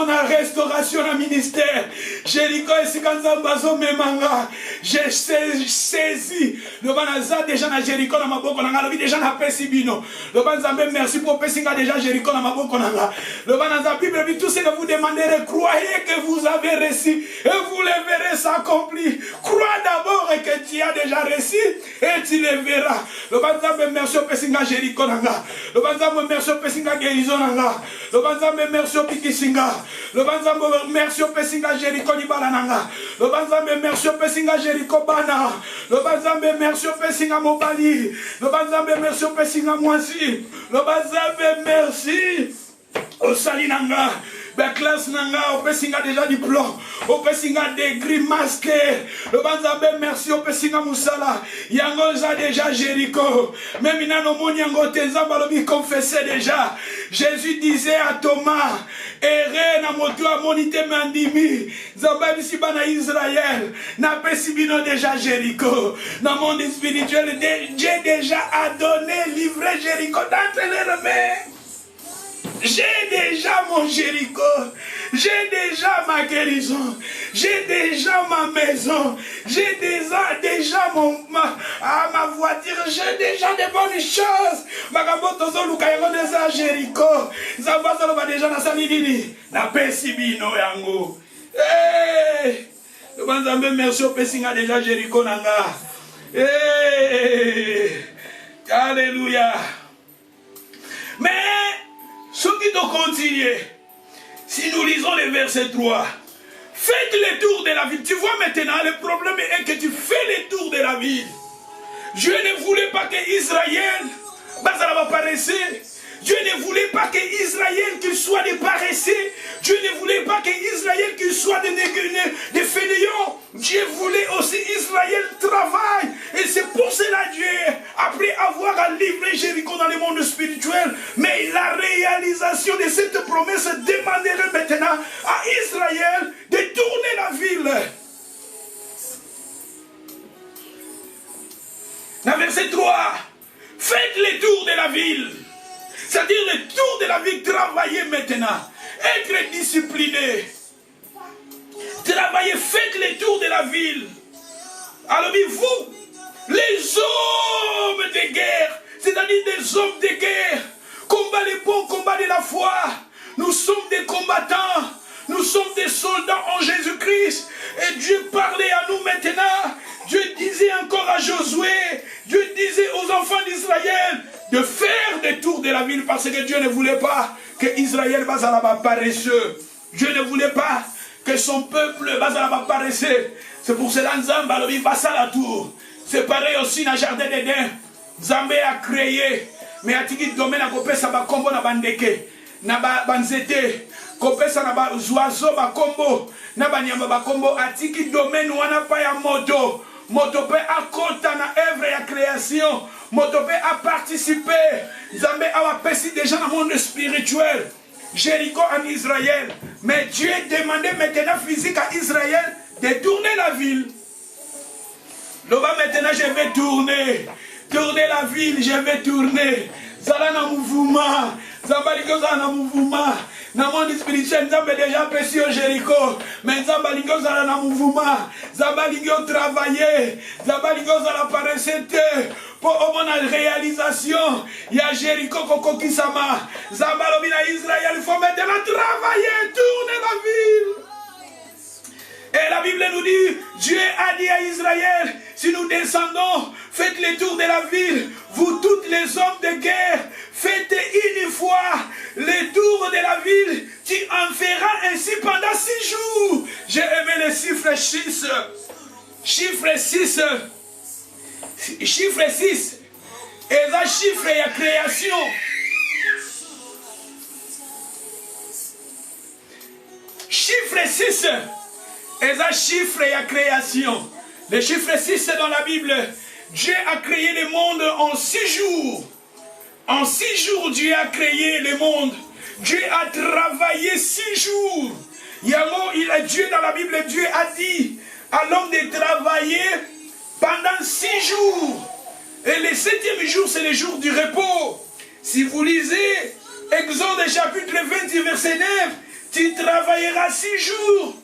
S1: n'a restauration à ministère. Jéricho et si quand on a j'ai saisi le banaza déjà na Jéricho na maboko na ngalo déjà na pesibino. Le banaza merci pour pesinga déjà Jéricho na maboko na ngalo. Le banaza Bible dit tout ce que vous demanderez, croyez que vous avez reçu et vous le verrez s'accomplir. Crois d'abord que tu as déjà reçu et tu le verras. Le banaza merci pour pesinga Jéricho na ngalo. Le banaza merci pour pesinga guérison na ngalo. Le banaza merci pour pikisinga. Le banaza merci pour pesinga Jéricho ni balananga. Le banaza merci pour pesinga Jéricho bana. Le banzambe merci au pesinga mobali. Le banzambe merci au pesinga mwasi. Le banzambe merci au salinanga. Ben classe nanga au pesinga déjà diplôme. Au pesinga degré masqué. Le banzambe merci au pesinga musala. Yango za déjà Jéricho. Même inano mon yango tenzamba lobi confessé déjà. Jésus disait à Thomas, Ere na moto a monité mandimi. Zamba bisi bana Israël. Na pesibino déjà Jéricho. Dans le monde spirituel, Dieu déjà a donné, livré Jéricho dans les mains. J'ai déjà mon Jéricho, j'ai déjà ma guérison, j'ai déjà ma maison, j'ai déjà ma voiture, j'ai déjà de bonnes choses. Magabotozo Lukayo déjà Jéricho, Zabazo va déjà na salidini, na pesibino yango. Hey, le banzambe merci au pesinga déjà Jéricho nanga. Hey, alléluia. Mais ce qui doit continuer, si nous lisons le verset 3, faites le tour de la ville. Tu vois maintenant, le problème est que tu fais le tour de la ville. Dieu ne voulait pas que Israël paraisse. Dieu ne voulait pas que Israël qu'il soit des paresseux. Dieu ne voulait pas que Israël qu'il soit des fainéants. Dieu voulait aussi Israël travaille. Et c'est pour cela Dieu, après avoir livré Jéricho dans le monde spirituel, mais la réalisation de cette promesse demanderait maintenant à Israël de tourner la ville. Dans verset 3, faites le tour de la ville. C'est-à-dire le tour de la vie, travaillez maintenant. Être discipliné. Travaillez, faites le tour de la ville. Alors vous, les hommes de guerre, c'est-à-dire des hommes de guerre, combat les bons combats de la foi. Nous sommes des combattants. Nous sommes des soldats en Jésus-Christ. Et Dieu parlait à nous maintenant. Dieu disait encore à Josué, Dieu disait aux enfants d'Israël de faire des tours de la ville parce que Dieu ne voulait pas que Israël va à la paresseux. Dieu ne voulait pas que son peuple va à la paresseux. C'est pour cela que Nzamba va à la tour. C'est pareil aussi dans le jardin d'Éden. Nzamba a créé, mais a dit domaine à couper ça va combo na bandeke, na banzete, couper ça na ba oiseau ba combo, na banyamba ba combo a dit domaine wana pa ya moto. Motope a compté na œuvre et création. Motope a participé. Zambé a passé déjà dans le monde spirituel. Jéricho en Israël. Mais Dieu demandait maintenant physique à Israël de tourner la ville. Là maintenant je vais tourner. Tourner la ville, je vais tourner. Zala na mouvement. Zambaliko za na mouvement. Dans le monde spirituel, nous avons déjà apprécié au Jéricho. Mais nous avons dans le mouvement. Nous avons travaillé. Nous avons dans la paracété. Pour au la réalisation, il y a Jéricho Kokokisama. Nous avons Israël. Il faut maintenant travailler, tourner la ville. Et la Bible nous dit, Dieu a dit à Israël, si nous descendons, faites le tour de la ville, vous toutes les hommes de guerre, faites une fois le tour de la ville, tu en feras ainsi pendant 6 jours. J'ai aimé le chiffre 6. Chiffre 6. Chiffre 6. Et ça chiffre et la création. Chiffre 6. Et ça chiffre et la création. Le chiffre 6 c'est dans la Bible. Dieu a créé le monde en 6 jours. En 6 jours, Dieu a créé le monde. Dieu a travaillé 6 jours. Dieu dans la Bible, Dieu a dit à l'homme de travailler pendant 6 jours. Et le 7e jour, c'est le jour du repos. Si vous lisez Exode chapitre 20, verset 9, tu travailleras 6 jours.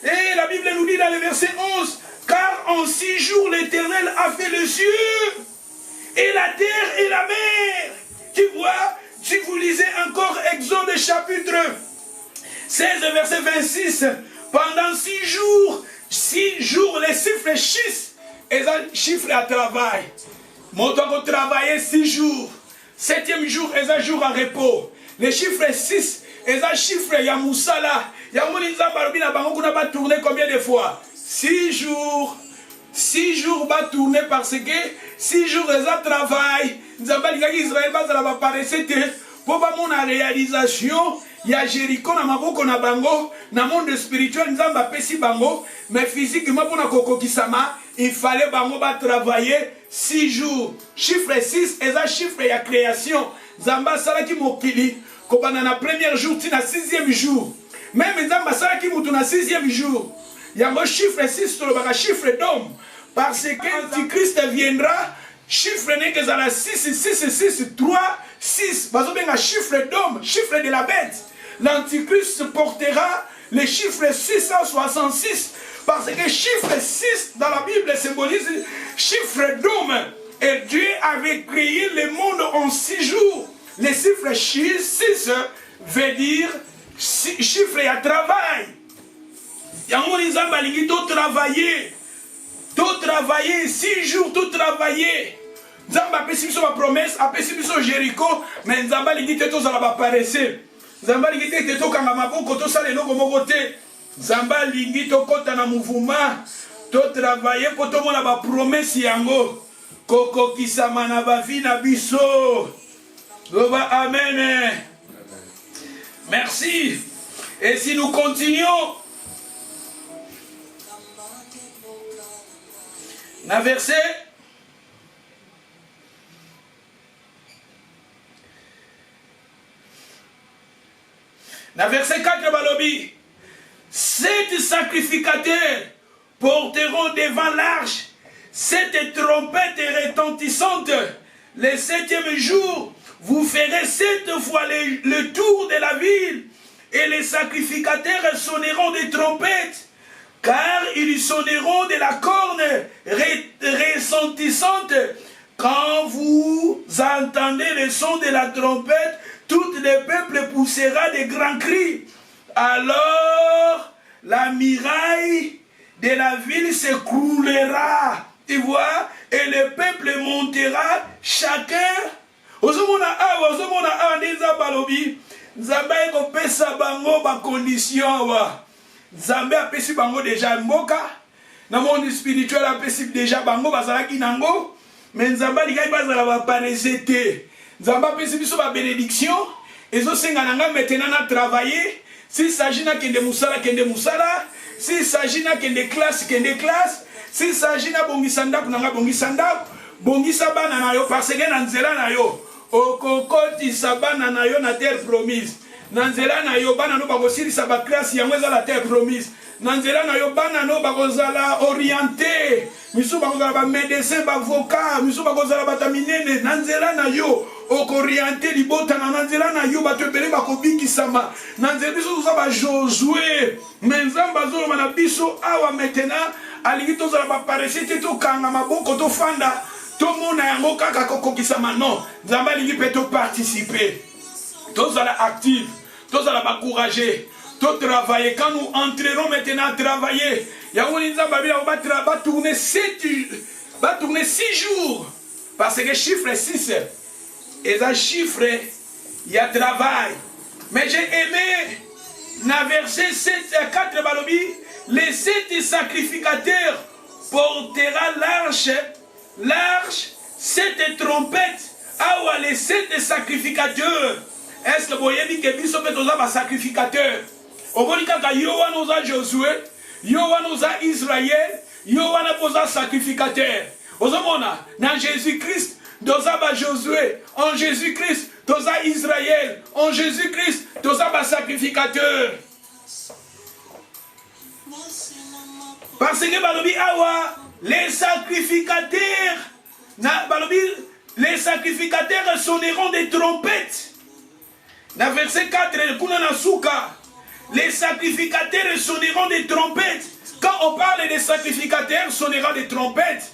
S1: Et la Bible nous dit dans le verset 11, car en 6 jours l'Éternel a fait les cieux et la terre et la mer. Tu vois, si vous lisez encore Exode chapitre 16, verset 26, pendant 6 jours, les chiffres 6, et ça chiffre à travail. Mon temps travailler 6 jours. 7e jour, et ça jour à repos. Les chiffres 6, et ça chiffre ya Moussala. Yamouniza Barobina Bango n'a pas tourné combien de fois? 6 jours. 6 jours va tourner parce que 6 jours ils ont travail. Nous avons dit qu'Israël va apparaître pour la réalisation. Il y a Jéricho na maboko na bango na monde spirituel nous avons pesi bango mais physiquement pour na kokokisama il fallait bango va travailler 6 jours. Chiffre 6 et ça chiffre ya création. Zamba sala ki mokili ko banana premier jour tina 6e jour. Même Zamba sala ki mutu na 6e jour. Il y a un chiffre 6 sur le chiffre d'homme. Parce que Antichrist viendra, chiffre n'est que dans la 6, 6, 6, 3, 6. Parce que un chiffre d'homme, chiffre de la bête. L'Antichrist portera le chiffre 666. Parce que chiffre 6 dans la Bible symbolise chiffre d'homme. Et Dieu avait créé le monde en 6 jours. Le chiffre 6 veut dire chiffre à travail. Yango nizamba lingi tout travailler 6 jours, tout travailler. Nzamba apesi biso ba promesse, apesi biso Jéricho, mais nzamba lingi te to zala ba paresse. Nzamba lingi te to kanga maboko to sala eloko moko te. Nzamba lingi to kota na mouvement, to travailler po to mona ba promesse yango. Koko kisama na ba vie na biso. Loba amen. Merci. Et si nous continuons dans verset dans verset 4 balobi 7 sacrificateurs porteront devant l'arche 7 trompettes retentissantes. Le 7e jour vous ferez 7 fois le tour de la ville et les sacrificateurs sonneront des trompettes. Car ils sonneront de la corne retentissante. Quand vous entendez le son de la trompette, tout le peuple poussera de grands cris. Alors la muraille de la ville s'écroulera. Tu vois? Et le peuple montera chacun. Ozomona awa neza balobi. Nzambe ko pesa bango ba condition wa. Nzambe apesi bango déjà mboka. Na monde spirituel apesi déjà bango bazalaki nango. Mais Nzambe likai bazala ba paresete. Nzambe apesi biso ba bénédiction. Ezo senga nanga maintenant na travailler. S'il s'agit na kende musala kende musala. S'il s'agit na kende classe kende classe. S'il s'agit na bongisa ndako nanga bongisa ndako. Bongisa bana na yo parce que na nzela na yo. Okokoti sabana na yo na terre promise. Nanzela na yo bana no bakosilisa ba classe yango eza la terre promise. Nanzela na yo bana no bakozala orienté misu bakozala ba médecin ba avocat misu bakozala bataminene na nzela na yo okorienter libota na nzela na yo bato ebele bakobikisama na nzela biso toza ba Josué mais Nzambe azoloba na biso awa maintenant alingi tozala baparese te tokanga maboko tofanda tomona yango kaka kokokisama non Nzambe alingi mpe toparticiper tozala active tozala bacouragé travailler. Quand nous entrerons maintenant à travailler, va tourner 6 jours. Parce que chiffre 6, et un chiffre, il y a travail. Mais j'ai aimé, dans verset 7 à 4, les 7 sacrificateurs portera l'arche, 7 trompettes. Ah, les 7 sacrificateurs. Est-ce que vous voyez que nous sommes des sacrificateurs? Au bout de Yohan nous a Josué, Yohan nous a Israël, Yohan nous a sacrificateur. Ozomona, dans Jésus-Christ, nous a Josué, en Jésus-Christ, nous a Israël, en Jésus-Christ, nous a sacrificateur. Parce que Balobi Awa, les sacrificateurs sonneront des trompettes. Dans verset 4, les sacrificateurs sonneront des trompettes. Quand on parle des sacrificateurs, sonnera des trompettes.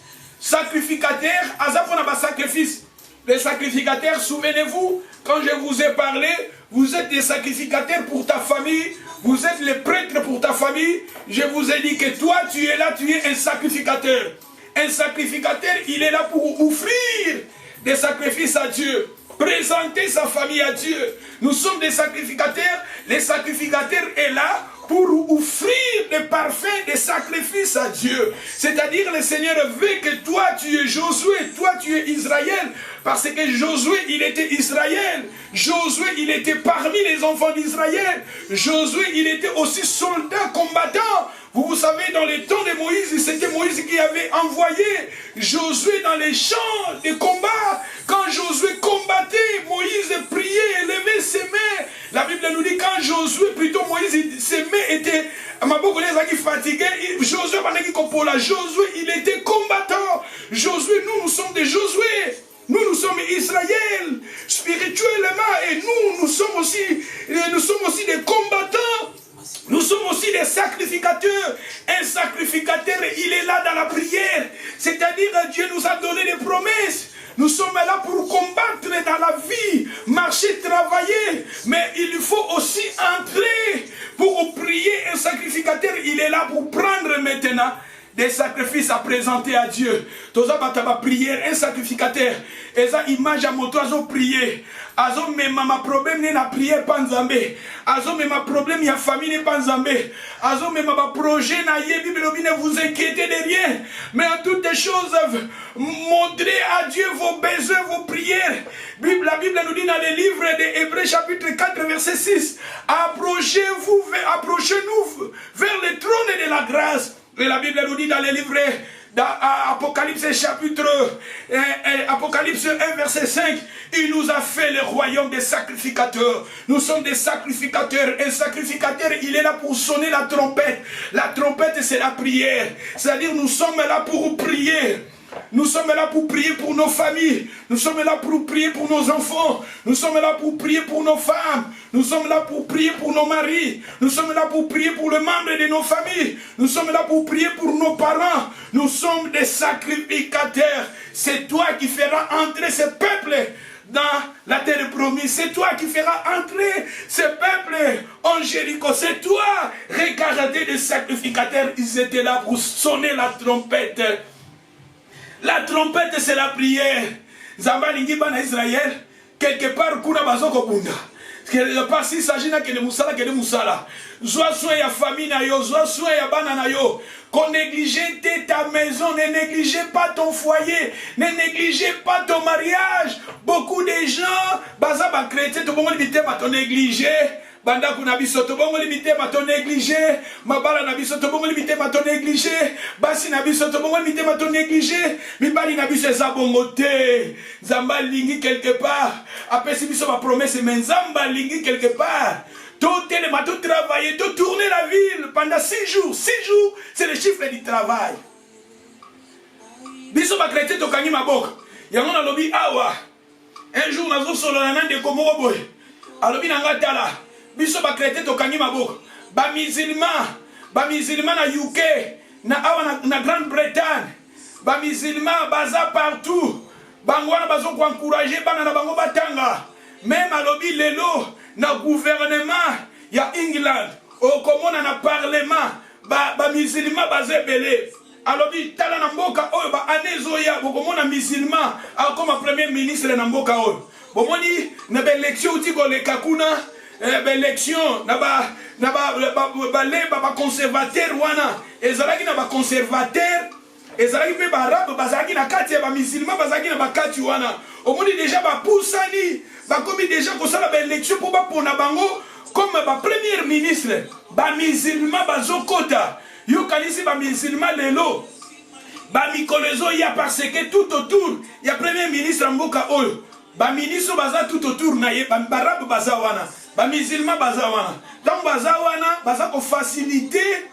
S1: Sacrificateurs, azafona ba sacrifice. Les sacrificateurs, souvenez-vous, quand je vous ai parlé, vous êtes des sacrificateurs pour ta famille, vous êtes les prêtres pour ta famille. Je vous ai dit que toi, tu es là, tu es un sacrificateur. Un sacrificateur, il est là pour offrir des sacrifices à Dieu. Présenter sa famille à Dieu. Nous sommes des sacrificateurs. Les sacrificateurs est là pour offrir des parfums, des sacrifices à Dieu. C'est-à-dire le Seigneur veut que toi tu es Josué, toi tu es Israël. Parce que Josué il était Israël. Josué il était parmi les enfants d'Israël. Josué il était aussi soldat combattant. Vous savez, dans les temps de Moïse, c'était Moïse qui avait envoyé Josué dans les champs de combat. Quand Josué combattait, Moïse priait, levait ses mains. La Bible nous dit quand Josué, plutôt Moïse, ses mains étaient fatiguées. Josué, il était combattant. Josué, nous sommes des Josué. Nous sommes Israël spirituellement et nous sommes aussi des combattants. Nous sommes aussi des sacrificateurs. Un sacrificateur, il est là dans la prière. C'est-à-dire que Dieu nous a donné des promesses. Nous sommes là pour combattre dans la vie, marcher, travailler. Mais il faut aussi entrer pour prier. Un sacrificateur, il est là pour prendre maintenant des sacrifices à présenter à Dieu. Toza bataba prière, un sacrificateur. Et ça image à mon toiseau prier. Azo me ma problème n'est la prière pas nzambe. Azo me ma problème y a famille n'est pas nzambe. Azo me ma projet na ye Bible ne vous inquiétez de rien. Mais en toutes les choses, montrez à Dieu vos besoins, vos prières. La Bible nous dit dans le livre de Hébreux chapitre 4 verset 6. Approchez-nous vers le trône de la grâce. Et la Bible nous dit dans les livres d'Apocalypse chapitre Apocalypse 1 verset 5, il nous a fait le royaume des sacrificateurs. Nous sommes des sacrificateurs. Un sacrificateur, il est là pour sonner la trompette. La trompette, c'est la prière. C'est-à-dire nous sommes là pour prier. Nous sommes là pour prier pour nos familles. Nous sommes là pour prier pour nos enfants. Nous sommes là pour prier pour nos femmes. Nous sommes là pour prier pour nos maris. Nous sommes là pour prier pour les membres de nos familles. Nous sommes là pour prier pour nos parents. Nous sommes des sacrificateurs. C'est toi qui feras entrer ce peuple dans la terre promise. C'est toi qui feras entrer ce peuple en Jéricho. C'est toi. Regardez les sacrificateurs. Ils étaient là pour sonner la trompette. La trompette, c'est la prière. Zamba lingiba na Israël, quelque part, kuna bazoko bunda. Quelque part, s'il s'agit de musala. Zoa soin ya famille na yo, zoa soin ya bana na yo. Qu'on néglige ta maison, ne négligez pas ton foyer, ne négligez pas ton mariage. Beaucoup de gens, baza ba chrétien, tout le monde dit ma ton négligé. Banda kuna biso to bongo limité ma ton négligé, mabala na biso to bongo limité ma ton négligé, basi na biso to bongo limité ma ton négligé, mibali na biso za bongo te. Zamba lingi quelque part. Après si biso ma promesse mais zamba lingi quelque part. Tout tellement tout travailler, tout tourner la ville pendant 6 jours. 6 jours, c'est le chiffre du travail. Biso ba chrétien to kangi maboko. Yango na lobi awa. Un jour nazo solo na nande komoro boy. Alobi na ngatala. Biso ba chrétien to kangi maboko. Ba musulman na UK, na awa na Grande-Bretagne. Ba musulman baza partout. Bangwana bazo ko encourager bana na bango batanga. Même alobi lelo na gouvernement ya England. Okomona na parlement ba musulman baza belé. Alobi tala na mboka oyo ba anezo ya bokomona musulman akoma premier ministre na mboka oyo. Bomoni na ba élection uti ko le kakuna ba élection na ba conservateur wana ezalaki na ba conservateur ezalaki pe ba arabe bazalaki na kati ya ba musulman bazalaki na ba kati wana. Omoni déjà ba pusani ba komi déjà ko sala ba élection pour ba pona bango comme ba premier ministre ba musulman bazokota. Yo kanisi ba musulman lelo ba mikolezo ya parce que tout autour ya premier ministre mboka oyo ba ministre baza tout autour na ye ba barabe baza wana ba musulman baza wana donc baza wana baza ko faciliter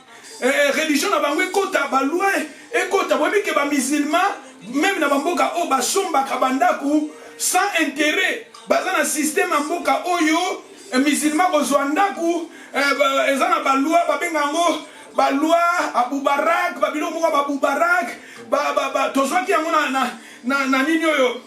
S1: religion na bango ekota ba loi ekota bobi ke ba musulman même na mboka oyo basomba kabandaku sans intérêt baza na système mboka oyo musulman ko zwandaku ezana ba loi ba bengango ba loi Aboubarak ba bilo moko ba Aboubarak ba tozwaki yango na nini oyo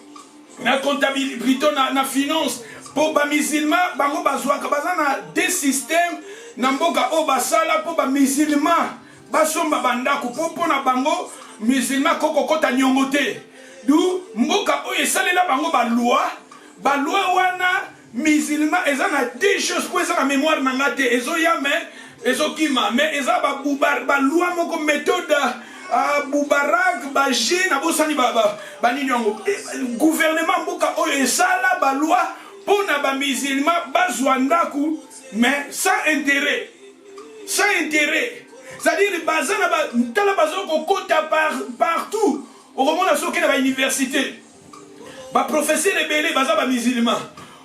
S1: na comptabilité plutôt na finance pour ba musulman bango bazwaka baza na des systèmes na mboka o basala pour ba musulman basomba bandako po na bango musulman kota nyongo te du mboka oyo esalela bango ba loi wana musulman eza na des choses pour eza na mémoire na ngate ezo ya ezokima mais eza ba loi moko méthode Boubarak ba je na bosani ba nini yango gouvernement mboka oyo esala ba loi pona ba musulman bazwa ndaku mais sans intérêt c'est-à-dire bazana ba tala bazoko kota partout au moment na soki na ba université ba professeur rebelle baza ba musulman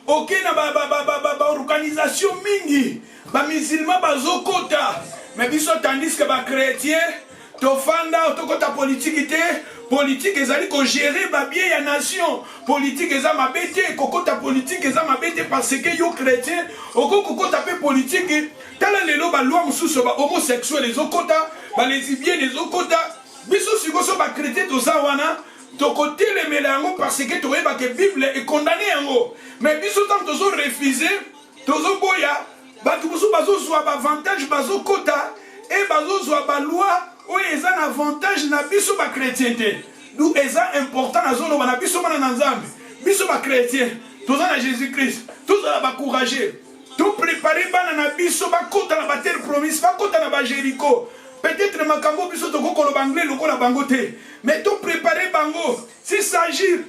S1: OK na ba organisation mingi ba musulman bazokota mais biso tandis que ba chrétien tofanda tokota politique ezali ko gérer ba bien ya nation politique eza mabete kokota politique eza mabete parce que yo chrétien okokota pe politique tala lelo ba loi mususu ba homosexuel ezokota ba lesbien ezokota biso sikoso ba chrétien toza wana tokotele melango parce que toyeba que Bible est condamné yango mais biso tant tozo refuser tozo boya batu musu bazozwa ba avantage bazokota et bazozwa ba loi oyo eza na avantage na biso ba chrétien te nous eza important na zolo na biso bana na nzambe biso ba chrétien toza na Jésus Christ toza ba courager to préparer bana na biso ba kota na ba terre promise ba kota na ba Jéricho peut-être makambo biso to kokolo banglais lokola bango te mais to préparer bango s'il s'agit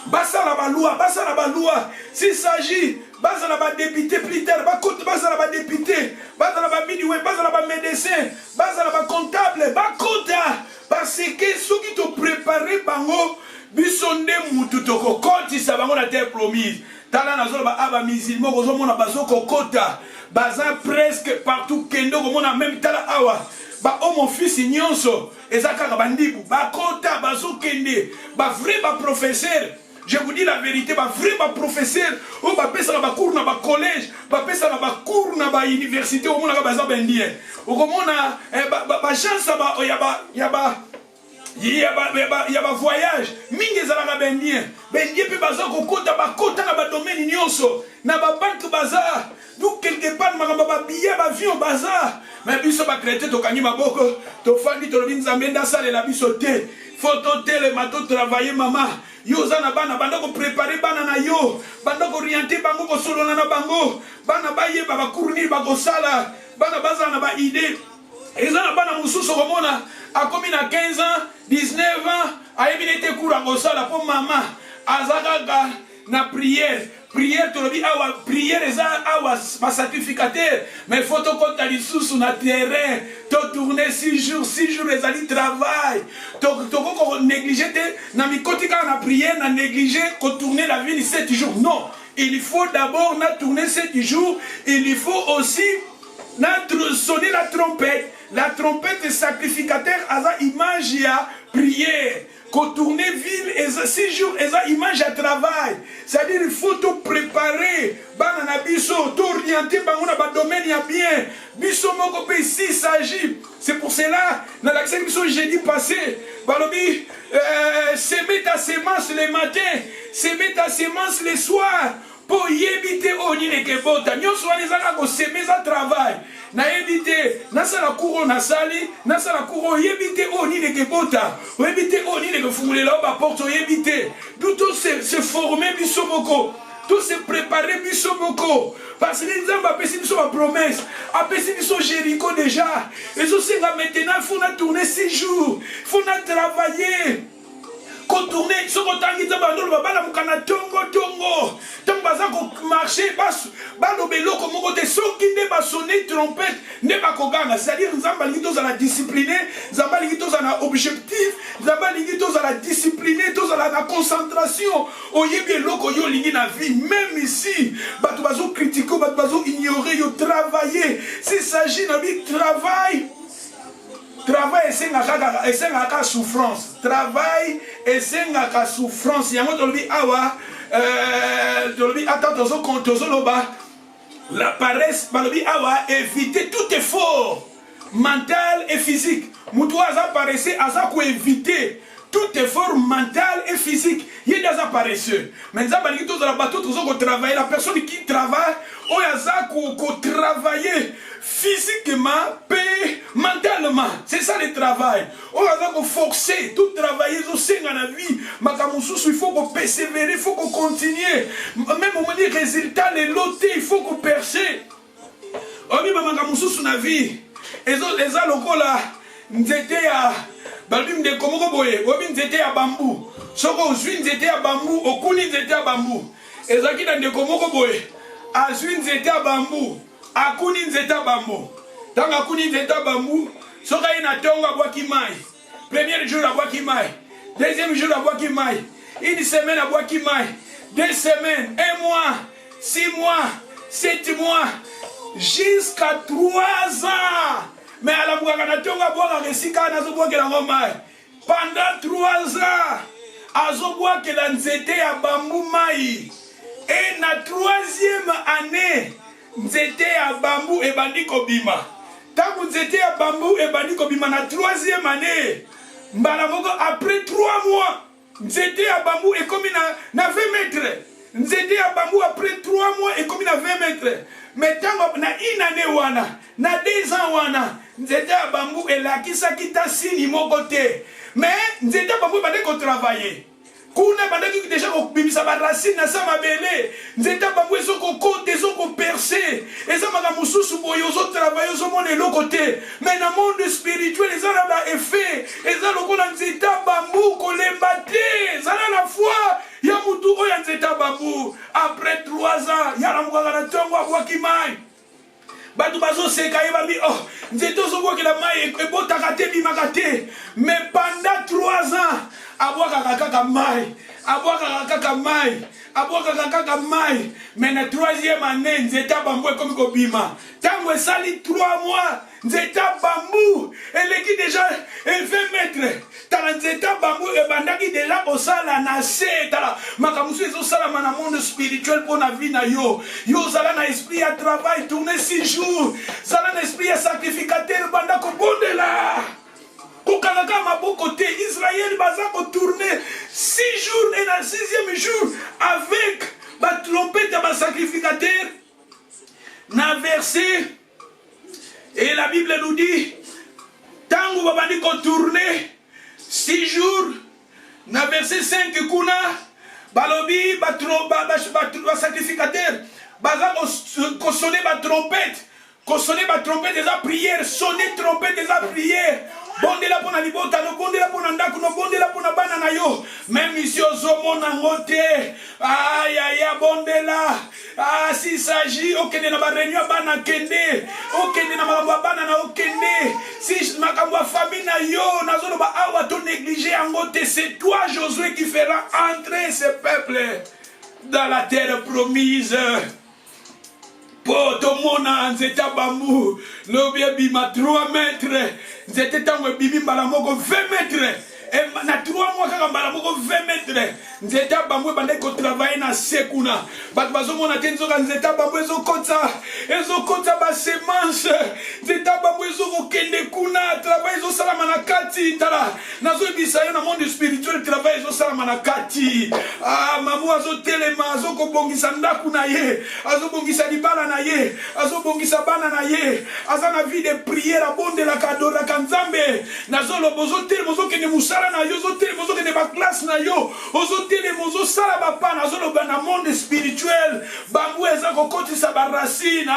S1: basala ba loi s'il s'agit basala ba député plus tard basala ba député basala ba midwife basala ba médecin basala ba comptable bakota parce que soki to préparer bango biso nde mutu to kokotisa bango na terre promise tala na zolo ba aba musulman kozo mona bazoko kota baza presque partout kendo komona même tala awa ba homo fils nyonso ezaka bandibu bakota bazokende ba vrai ba professeur. Je vous dis la vérité, ba vrai ba professeur, ou ba pesa na ba cours na ba collège, ba pesa na ba cours na ba université, au mona ba za bendien. Ou komona ba chance ba ya ba voyage, mingi za na bendien. Bendien pe baza ko kota ba kota na ba domaine nyonso, na ba banque bazar. Donc quelque part makamba ba billet ba avion bazar. Mais biso ba chrétien to kanyi maboko, to fandi to lobinza menda sale la biso te. Faut tele mato travailler maman. Yo zana bana banda ko préparer bana na yo banda ko orienter bango ko solo na bango bana baye ba kurni ba ko sala bana bazana ba idée ezana bana mususu komona akomi na 15 ans 19 ans ayebinete kura ko sala po mama azaka na prière tolobi awa prière eza awa ba sacrificateur mais faut to konta lisusu na terrain to tourner 6 jours ezali travail to ko négliger te na mikoti ka na prière na négliger ko tourner la vie 7 jours non il faut d'abord na tourner 7 jours il faut aussi sonner la trompette sacrificateur aza image ya prière tourner ville et 6 jours et ça image à travail. C'est-à-dire il faut tout préparer. Banana biso, tout orienter bango na ba domaine ya bien. Biso moko pe ici s'agit. C'est pour cela dans l'accès biso jeudi passé, balobi semer ta semence le matin, semer ta semence le soir. Pour éviter au nid que bota, nous sommes les gens qui s'aiment à travail. Na éviter, na sa la couronne na sali, na sa la couronne éviter au nid que bota, ou éviter au nid que fumule là bas porte, éviter. Tout se former bisomoko, tout se préparer bisomoko. Parce que les gens appellent ça ma promesse, appellent ça Jéricho déjà. Et ça c'est maintenant, il faut tourner 6 jours, il faut travailler. Quand tourner, ce qu'on t'a dit, tongo tongo. Tant baza ko marcher, balo belo comme côté son qui ne va sonner trompette, ne va koganga. C'est-à-dire nous avons l'idée à la discipliner, nous avons l'idée à la objectif, nous avons l'idée à la discipliner, tous à la concentration. Oye bien loko yo lingi na vie, même ici, batu bazo critiquer, batu bazo ignorer, yo travailler. S'il s'agit de travail. Travail et c'est la souffrance. Travail et c'est la souffrance. Il y a un autre awa, la paresse, awa, éviter tout effort mental et physique. Moutoua a paressé, a ça éviter tout effort mental et physique. Il y a des paresseux. Mais ça, la personne qui travaille, on a ça qu'on travailler physiquement et mentalement. C'est ça le travail. On a ça qu'on forcer, tout travailler, dans la vie. Il faut qu'on persévère, il faut qu'on continue. Même au moment des résultats, les lotés, il faut qu'on percée. On dit que dans la vie, les gens locaux là, nous étions à Balbim de Komokoboye, nous étions à bambou. Soko Zuin étaient à bambou, Okuni étaient à bambou. Et Zaki dans de Komokoboye, Azuin étaient à bambou, Akuni étaient à bambou. Tant Akuni étaient à bambou, Soka ina tonga à Boakimai. Premier jour à Boakimai, deuxième jour à Boakimai, une semaine à Boakimai, 2 semaines, 1 mois, 6 mois, 7 mois, jusqu'à 3 ans. Mais à la Boakanatonga Boaka Resika Nazoboa que la Romaille. Pendant 3 ans, Azoboa que la Nzete à Bambou Maï. Et la 3e année, Nzete à Bambou et Bandiko Bima. Tant que Nzete à Bambou et Bandiko Bima, la 3e année, Mbalamoko, après 3 mois, Nzete à Bambou et comme il a 20 mètres. Nzete à Bambou après 3 mois et comme il a 20 mètres. Mais tant que na une année wana, na 2 ans wana, Nzete à Bambou et la qui s'akita sini mon côté. Mais Nzete à Bambou bande ko travailler. Kuna bande ki déjà ko bimisa ba racine na sa mabele. Nzete à Bambou eso ko côté, eso ko percer. Et ça maka mususu boyo zo travailler zo mon le côté. Mais dans le monde spirituel les gens ont effet. Et ça le ko na Nzete à Bambou ko le battre. Ça la foi. Yamutu oya Nzete à Bambou. Après 3 ans, yala mukaka na tongo Boakimai. Batu bazo seka yeba mi oh Nzete ozoboa que la mai ebotaka te bimaka te. Mais pendant 3 ans, aboaka kaka mai, aboaka kaka mai, aboaka kaka mai. Mais na 3e année, Nzete à Bambou est comme kobima. Tango esali 3 mois, Nzete à Bambou, elle est déjà 20 mètres. Tala Nzete à Bambou et bandaki de là au sala na se tala makamusu ezo sala na monde spirituel pour la vie na yo. Yo sala na esprit à travail tourner 6 jours. Sala na esprit à sacrificateur bandako bondela. Kokalaka maboko te Israël bazako tourner 6 jours et dans le 6e jour avec ba trompette à ba sacrificateur. Na verset et la Bible nous dit tango babandi ko tourner 6 jours, na verset 5 kuna, balobi, sacrificateur, baza sonner ma trompette, sonner ma trompette des prières, sonner trompette des prières. Bonde la pona libota, no bonde la pona ndaku, no bonde la pona bana na yo. Même ici au zomo na ngote. Aïe aïe bonde la. Ah s'il s'agit okende na ba réunion bana kende. Okende na makambo bana na okende. Si makambo famille na yo na zolo ba awa to négliger ngote, c'est toi Josué qui fera entrer ce peuple dans la terre promise. Poto mona Nzete à Bambou, l'objet bima 3 mètres, Nzete tango bibi malamoko 20 mètres, na 3 mois kaka mbala moko 20 mètres nzeta bambwe bande ko travailler na sekuna bat bazomona te nzoka nzeta bambwe ezokota ba semence nzeta bambwe ezokende kuna travail ezosalama na kati tala nazoyebisa yo na monde spirituel travail ezosalama na kati mamu azotelema azokobongisa ndaku na ye azobongisa libala na ye azobongisa bana na ye aza na vie de prière abondelaka adoraka nzambe nazoloba ozotelema ozokende mosala na yo ozotelema ozokende baklasse na yo ozotelema ozosala bapana azoloba na monde spirituel bango eza kokotisa baracine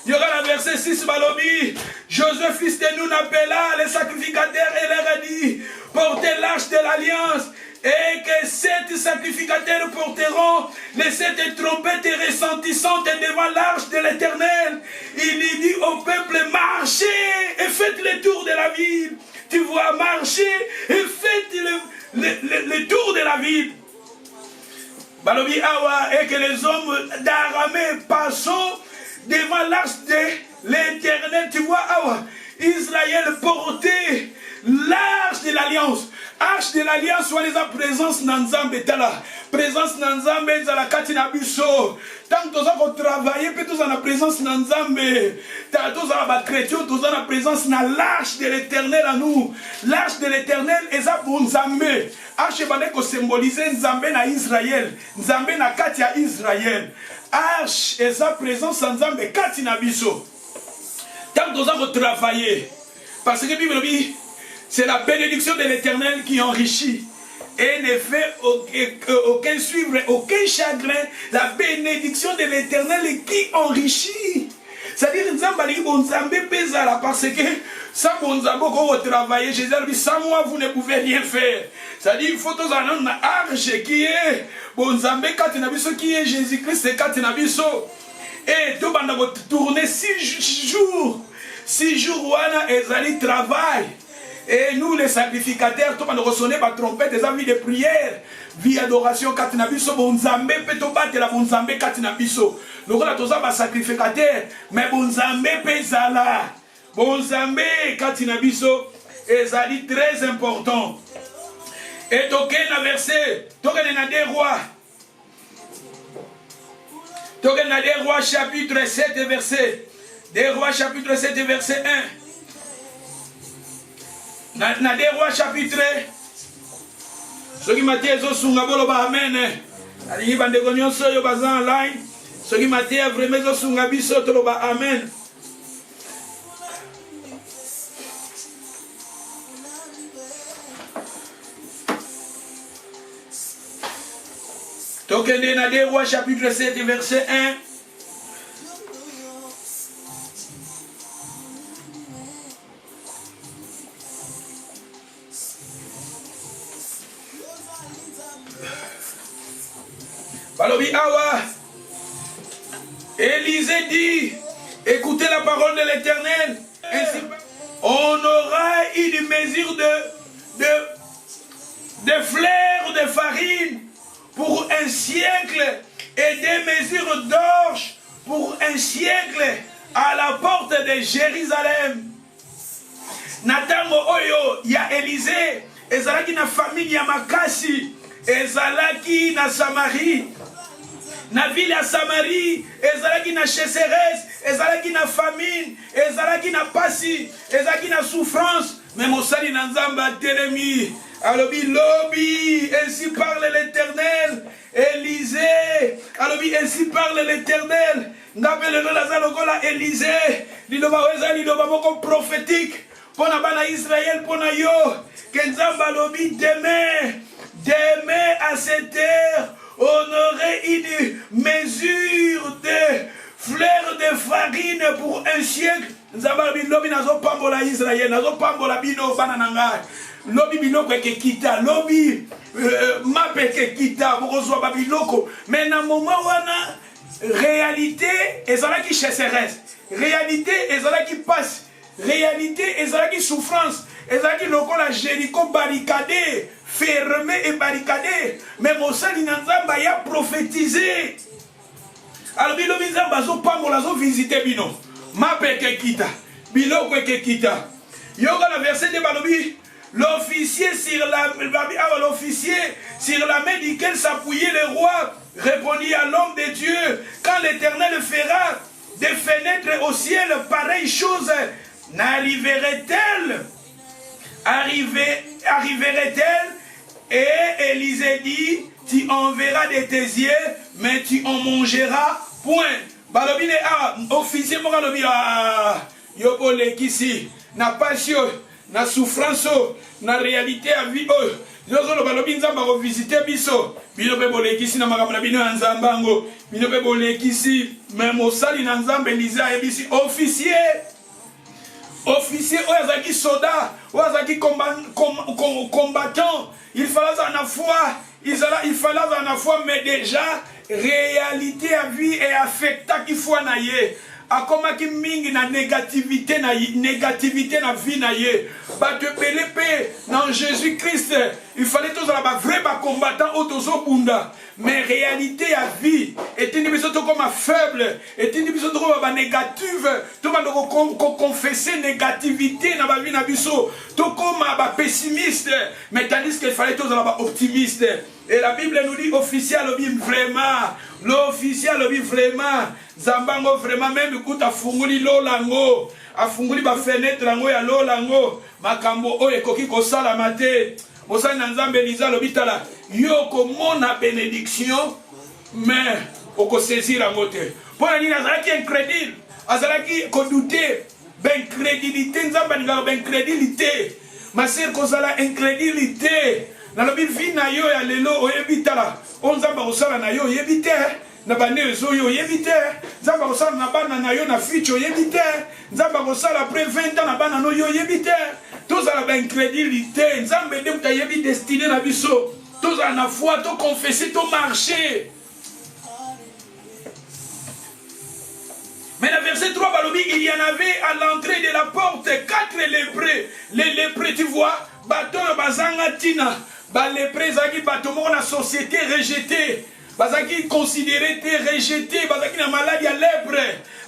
S1: il y aura la verset 6 balobi Joseph fils de Nun appela les sacrificateurs et leur a dit portez l'arche de l'alliance et que 7 sacrificateurs porteront les 7 trompettes ressentissantes devant l'arche de l'Éternel. Il y dit au peuple marchez et faites le tour de la ville. Tu vois, marchez et faites le tour de la ville. Balobi awa et que les hommes d'Aramée passent devant l'arche de l'Éternel. Tu vois awa Israël portait l'arche de l'alliance. Arche de l'alliance soit les présence nanzambe tala présence nanzambe za la katina biso tant que nous travailler peut tous en la présence nanzambe tant tous en la chrétien tous en la présence na l'arche de l'Éternel à nous l'arche de l'Éternel est za bonzambe arche bande ko symboliser nzambe na Israël nzambe na katia Israël arche est za présence nanzambe katina biso tant que nous travailler parce que Bible dit c'est la bénédiction de l'Éternel qui enrichit et ne fait aucun suivre, aucun chagrin. La bénédiction de l'Éternel qui enrichit. C'est-à-dire parce que sans bon travailler, Jésus a dit sans moi vous ne pouvez rien faire. C'est-à-dire il faut tous en arche qui est Bonzambe Katinabiso qui est Jésus-Christ et Katinabiso. Et tout le monde tourner 6 jours. 6 jours où on a ezali travail. Et nous les sacrificateurs, tout le monde ressonne par trompette, des amis de prière, vie adoration, katinabiso, bonzambe, petobate la bonzambe, katinabiso. Nous avons tous les sacrificateurs, mais bonzambe pesala, bonzambe, katinabiso, et ça dit très important. Et token la verset, token na des rois. Token na des rois chapitre 7 verset. Des rois chapitre 7 verset 1. Na des rois chapitre ce qui m'a dit sunga bolo ba amen ali bande gonyo so yo bazan online ce qui m'a dit vraiment zo sunga biso to ba amen tokende na des rois chapitre 7 verset 1. Balobi awa Élisée dit écoutez la parole de l'Éternel ainsi on aura une mesure de fleurs de farine pour un siècle et des mesures d'orge pour un siècle à la porte de Jérusalem. Natango oyo ya Élisée ezalaki na famille ya makasi ezalaki na Samarie. Na ville ya Samarie, ezalaki na chasseresse, ezalaki na famine, ezalaki na pasi, ezalaki na souffrance. Mais mosali na nzamba telemi, alobi lobi, ainsi parle l'Éternel. Élisée, alobi ainsi parle l'Éternel. Ngapele no lazalo kola Élisée, liloba weza liloba moko prophétique. Pona bana Israël pona yo, que nzamba alobi demain à cette heure. On aurait une mesure de fleurs de farine pour un siècle. Zababi lobi nazo pambola Israël, nazo pambola bino banananga. Lobi biloko eke kita, lobi mape eke kita, boko babiloko. Mais na moment wana réalité ezalaki chasseresse. Réalité ezalaki passe. Réalité ezalaki souffrance. Ezalaki lokola Jéricho barricadé. Fermé et barricadé, mais Mosali Nanzamba y a prophétisé. Alors, Bilo Nzamba zo pambola zo visiter bino. mapeke kita biloko eke kita yoka na verset de balobi l'officier sur la main duquel s'appuyait le roi répondit à l'homme de Dieu, quand l'Éternel fera des fenêtres au ciel, pareille chose n'arriverait-elle? Arriverait-elle? Et Élisée dit, tu en verras de tes yeux, mais tu en mangeras point. Balobine officier mo kalobi yobo lekisi na passion na souffrance na réalité à vie yozolo balobi nzamba ko visiter biso bino pe bolekisi na makambo na bino ya nzambango bino pe bolekisi même osali na nzambe Eliza ebisi officier oyo azalaki soldat oyo azalaki combattant il fallait en avoir foi mais déjà réalité à vie et affecta qu'il faut naie akomaki mingi na négativité na vie naie ba te pelepe dans Jésus Christ il fallait tous la vrai ba combattant autozo bunda mais réalité à vie était une biso to comme faible était une biso to comme ba négative to ba ko confesser négativité na ba vie na biso to comme ba pessimiste mais tandis qu'il fallait tous la ba optimiste. Et la Bible nous dit officiel vraiment, l'officiel vraiment, Zambango vraiment même écoute a funguli lolango, a funguli ba fenêtre lango ya lolango, makambo o ekoki ko sala mate, mosa nzambe Eliza lobitala, yo ko mona bénédiction, mais oko saisir lango te. Pour la nina azalaki incrédule, azalaki ko douter, ben crédulité nzamba ninga ben crédulité, ma sœur ko sala incrédulité. Na lobi vi na yo ya lelo oyebitala onzamba kosala na yo oyebite na bane zo yo oyebite nzamba kosala na bana na yo na fiche oyebite nzamba kosala après 20 ans na bana no yo oyebite tozala ba incrédulité nzambe de muta yebi destiné na biso tozala na foi to confesser to marcher. Mais dans verset 3 balobi il y en avait à l'entrée de la porte 4 lépreux. Les lépreux tu vois bato bazanga tina ba lépreux zaki bato mo na société rejetée bazaki considéré te rejeté bazaki na maladie à lèpre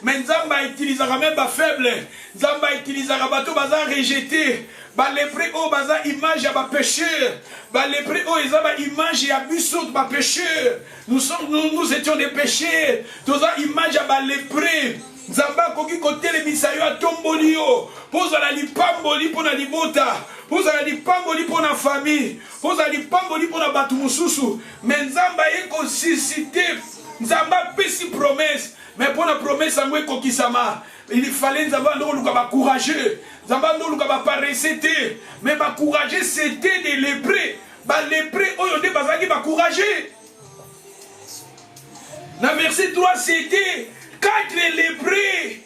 S1: mais nzamba utilisera même ba faible nzamba utilisera bato baza rejeté ba lépreux o baza image ya ba pécheur ba lépreux o ezaba image ya biso ba pécheur nous étions des pécheurs toza image ya ba lépreux nzamba koki kotele misayo atomboli yo pozala lipamboli pona libota pozala lipamboli pona famille pozala lipamboli pona batu mususu mais nzamba eko susciter nzamba pesi promesse mais pona promesse angwe kokisama il fallait nzamba ndo luka ba courageux nzamba ndo luka ba paresete mais ba courageux c'était des lépreux ba lépreux oyo nde bazaki ba courageux. Na verset 3 c'était 4 lépreux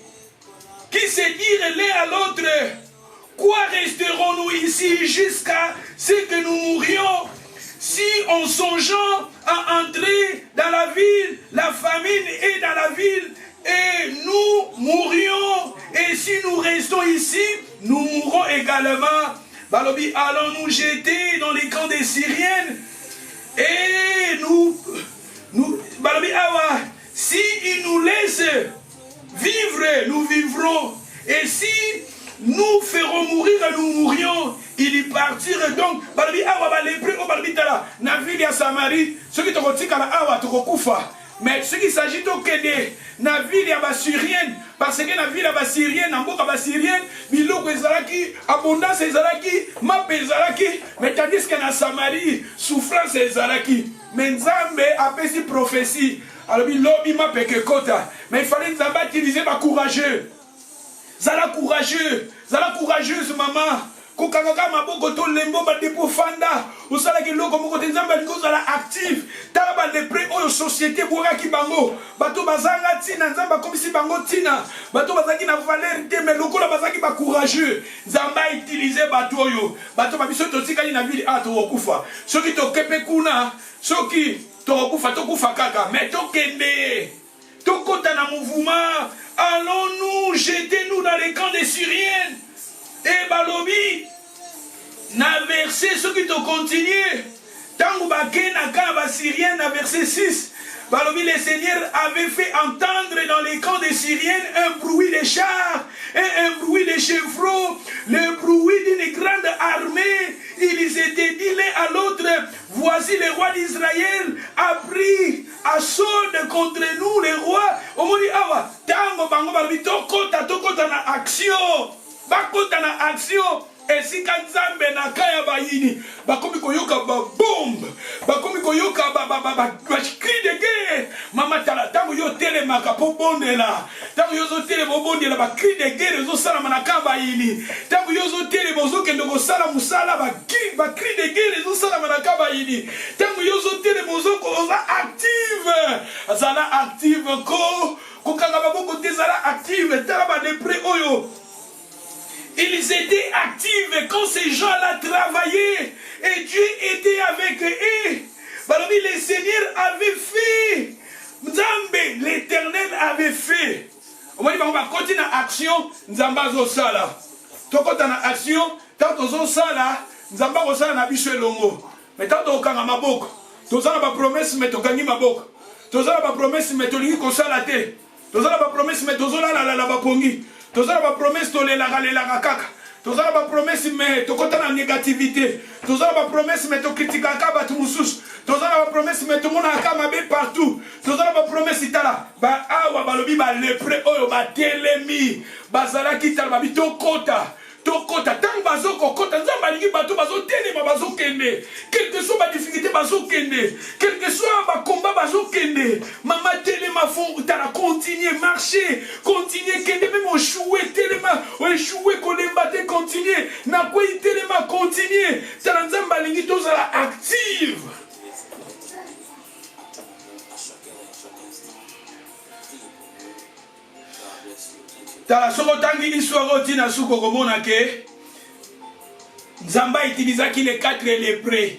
S1: qui se dirent l'un à l'autre, quoi resterons-nous ici jusqu'à ce que nous mourions? Si en songeant à entrer dans la ville, la famine est dans la ville, et nous mourions, et si nous restons ici, nous mourrons également. Balobi, allons nous jeter dans les camps des Syriennes, et Balobi, awa, si ils nous laissent vivre, nous vivrons. Et si nous ferons mourir, nous mourions. Ils y partirent donc. Balobi awa ba lépreux o balobi tala na ville ya Samarie. Ceux qui te kotikala awa to kokufa. Mais ce qui s'agit de kende na ville ya ba Syrienne parce que na ville ya ba Syrienne na mboka ba Syrienne biloko ezalaki abondance ezalaki mape ezalaki mais tandis que na Samarie souffrance ezalaki. Mais Nzambe apesi prophétie. Alors, lobi ma peke kota. Mais il fallait Nzamba utiliser ma courageux. Zala courageuse maman. Kokanga maboko to lembo ba depo fanda. Osala ki loko moko Nzamba liko zala active. Tala ba lépreux oyo société boka ki bango. Bato bazanga tina Nzamba comme si bango tina. Bato bazaki na valeur te mais lokola bazaki ba courageux. Nzamba utiliser bato oyo. Bato babiso to tikali na ville to okufa. Soki to kepe kuna, soki tokufa kaka mais tokende tokota na mouvement allons-nous jeter-nous dans les camps des Syriennes et balobi na verset ce qui te continue tangu bakena ka ba Syrienne na verset 6 balobi le Seigneur avait fait entendre dans les camps des Syriennes un bruit de des chars et un bruit de chevreaux, le bruit d'une grande armée. Ils étaient dit l'un à l'autre, voici le roi d'Israël a pris assaut contre nous, les rois. On dit, awa, tango bango balobi tokota na action, bakota na action. Et si Kanzambe na kaya bayini, bakomi koyoka ba bombe, bakomi koyoka ba cri de guerre. Mama tala tango yo tele makapo bondela, tango yo zo tele bondela ba cri de guerre zo sala manaka bayini, tango yo zo tele bozo kendo ko sala musala ba cri de guerre zo sala manaka bayini, tango yo zo tele bozo ko active, azala active ko kanga baboko tezala active tala ba depre oyo. Ils étaient actifs quand ces gens-là travaillaient et Dieu était avec eux. Balobi, le Seigneur avait fait. Nzambe, l'Éternel avait fait. On va dire, on va continuer en action. Nzamba zo sala. Toko na action. Tant zo sala. Nzamba zo sala na biso elongo. Mais tant to kanga maboko. Tozala ba promesse mais to kangi maboko. Tozala ba promesse mais to lingi ko sala te. Tozala ba promesse mais tozola la ba pongi. Tozala ba promesse to le la kaka. Tozala ba promesse mais to kota na négativité. Tozala ba promesse mais to kritika ka batu mususu. Tozala ba promesse mais to mona ka mabe partout. Tozala ba promesse itala. Ba awa balobi ba lepre oyo ba telemi. Bazala kitala ba bito kota. Tokota tant bazo kokota nzamba lingi bato bazo telema bazo kende. Quelle que soit ma difficulté bazo kende. Quel que soit ma combat bazo kende. Mama telema fond tala continuer marcher, continuer kende même au chouer telema, au chouer kolemba te continuer. Na quoi telema continuer. Tala nzamba lingi tozala active. Tala soko tangi histoire tina suko komona ke Nzamba utilisaki les 4 lépreux.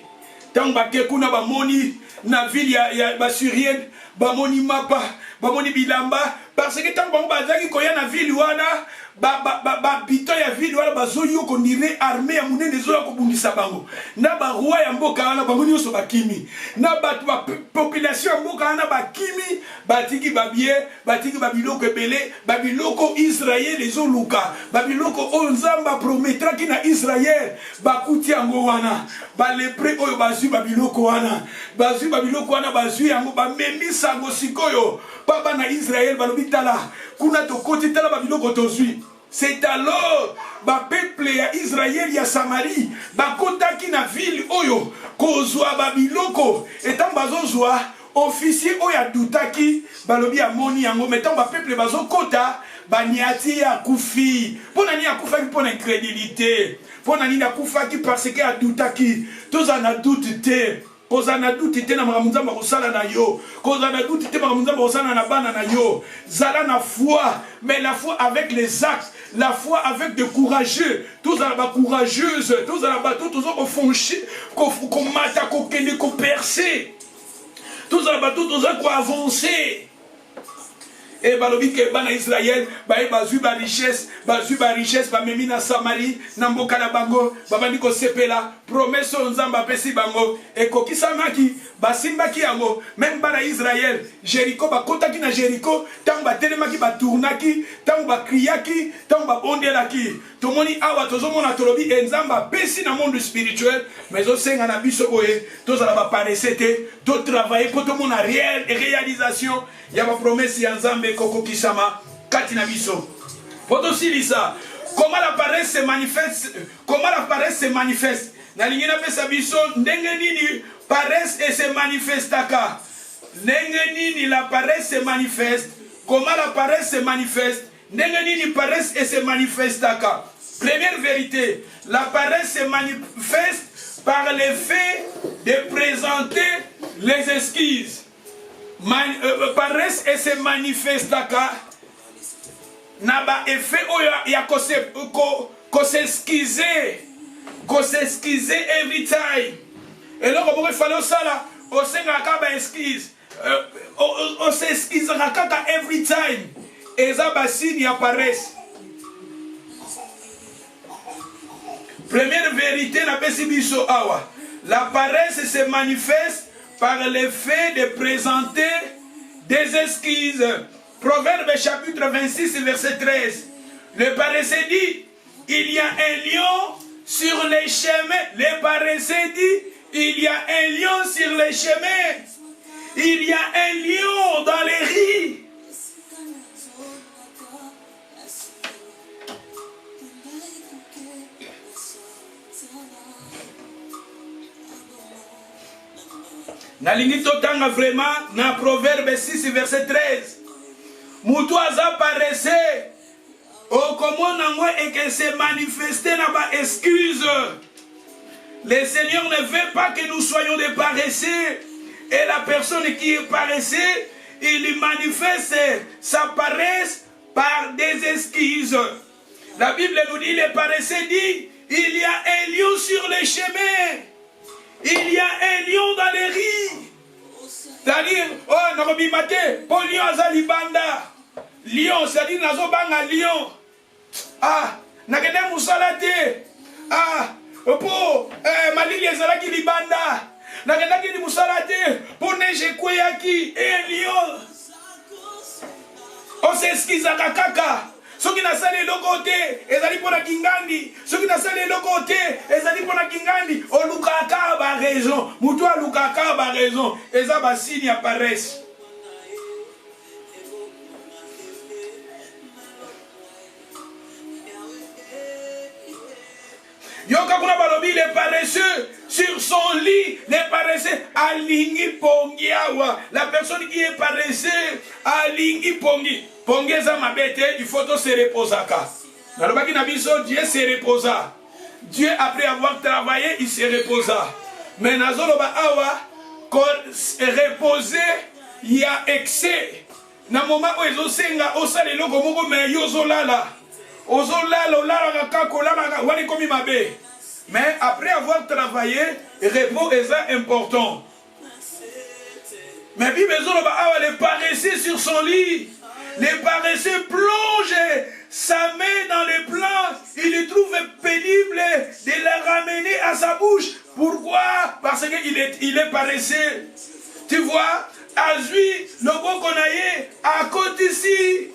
S1: Tant bake kuna ba moni na ville ya ba Syrienne, ba moni mapa, ba moni bilamba parce que tant bango bazaki koya na ville wana ba bito ya ville wana bazoyo ko nire armée ya munene zo ko bungisa bango. Na ba roi ya mboka wana bango nyoso bakimi. Na ba population ya mboka wana bakimi, batiki babie, batiki babiloko ebele, babiloko Israël ezo luka, babiloko onzamba promettra ki na Israël bakuti yango wana. Ba lepre oyo bazui babiloko wana. Bazui babiloko wana bazui yango ba memisa ngo sikoyo. Papa na Israël balobi tala kuna to koti tala babiloko tozui. C'est alors ba peuple ya Israël ya Samarie ba kotaki na ville oyo kozwa babiloko etant bazozwa officier oyo adutaki balobi amoni yango metant ba peuple bazo kota baniati ya kufi pona ni akufaki pona incrédulité pona ni akufaki parce que adutaki toza na doute te. Koza na doute te na makamuzamba kosala na yo. Koza na doute te makamuzamba kosala na bana na yo. Zala na foi, mais la foi avec les actes, la foi avec des courageux. Tous à la courageuse, tous à la bateau, tous au fonchi, qu'on mata, qu'on kende, qu'on percer. Tous à la bateau, tous à quoi avancer. Et balobi ke bana Israël ba bazui ba richesse ba memi na Samarie na mboka na bango babandi ko sepela promesse nzamba pesi bango e kokisamaki basimbaki yango même bana Israël Jéricho ba kotaki na Jéricho tant ba telemaki ba tournaki tant ba kriaki tant ba bondelaki tomoni awa tozomona tolobi nzamba pesi na monde spirituel mais au senga na biso boye tozala ba paresete to travailler pour tout monde réalisation ya ba promesse ya nzambe koko kisama kati na biso poto silisa comment la paresse se manifeste na lingina pesa biso ndenge nini paresse et se manifestaka ndenge nini la paresse se manifeste comment la paresse se manifeste ndenge nini paresse et se manifestaka. Première vérité, la paresse se manifeste par le fait de présenter les excuses. Paresse et se manifestaka naba effet oyo ya ko s'excuser every time. Et là comment il fallait ça là au senga ka excuse on s'excuse kaka every time et ça ba signe ya paresse. Première vérité na pesi biso awa, la paresse se manifeste par le fait de présenter des excuses. Proverbe chapitre 26, verset 13. Le paresseux dit, il y a un lion sur les chemins. Le paresseux dit, il y a un lion sur les chemins. Il y a un lion dans les rues. Nalingi totanga vraiment na Proverbe 6 verset 13. Mutu aza paresseux. O comment nango et que se manifester na ba excuse. Le Seigneur ne veut pas que nous soyons des paresseux. Et la personne qui est paresseuse, il manifeste sa paresse par des excuses. La Bible nous dit, les paresseux dit, il y a un lion sur les chemins. Il y a un lion dans les rues. C'est-à-dire, oh, Narobimate, pour lion azalibanda. Lion, c'est-à-dire, nazobanga lion. Ah, nakende musalate. Ah, pour malili ezalaki libanda. Nakendaki ni musalate. Pour neige kweyaki. Et lion. On s'excuse à kaka. Ceux qui n'a salé le côté, ils allaient pour la kingandi. Ceux qui n'a salé le côté, ils allaient pour la kingandi. O lukaka ba raison. Moutoua lukaka ba raison. Et ça va signe apparaissent. Yoka kuna balobi les paresseux sur son lit, les paresseux alingi pongiawa. La personne qui est paresseuse alingi pongi. Pongeza mabete, il faut se reposer. Dieu se reposa. Dieu après avoir travaillé, il se reposa. Mais nazoloba awa, reposer, il y a excès. Na moment où ils ont senga, au sale logo mogo me yozolala. Mais après avoir travaillé, repos est important. Mais puis les paresseux sur son lit, les paresseux plongent sa main dans les plans, il trouve pénible de la ramener à sa bouche. Pourquoi? Parce qu'il est paresseux. Tu vois, Azui, le bon qu'on a eu, à côté ici,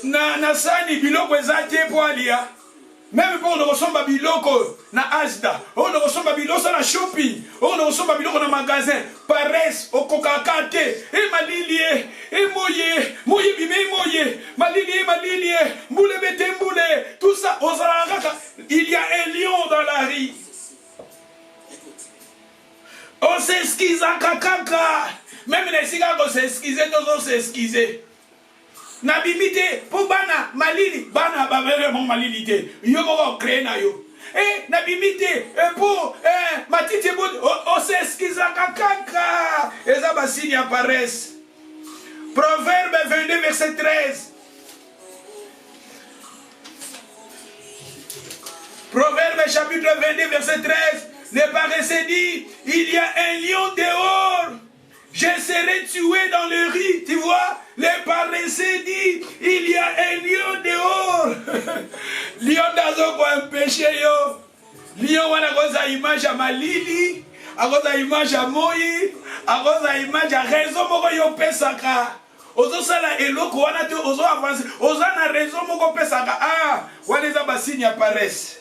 S1: na sani biloko ezate po alia. Même pour nous ressemble biloko na Asda, on nous ressemble biloko na shopping, on nous ressemble biloko na magasin, paresse au kokakate, et malilie, et moye bime moye, malilie, moule bete moule, tout ça aux arangaka. Il y a un lion dans la rue. On s'excuse à kakaka. Même les cigares on s'excuse, on s'excuse. Nabimite pour bana malili bana ba vraiment malilité yo mo créer na yo nabimite pour matite bo o s'excuse kakaka eza ba signe apparaissent. Proverbe 22 verset 13. Proverbe chapitre 22 verset 13. Le paresseux dit, il y a un lion dehors, je serai tué dans le riz. Tu vois, les paresseux dit, il y a un lion dehors. Lion d'azo quoi un péché yo. Lion wana koza image à malili, a koza image à moi, a koza image à raison moko yo pesaka. Ozo sala eloko wana te ozo avancer, ozo na raison moko pesaka. Ah, wana za ba signe apparaissent.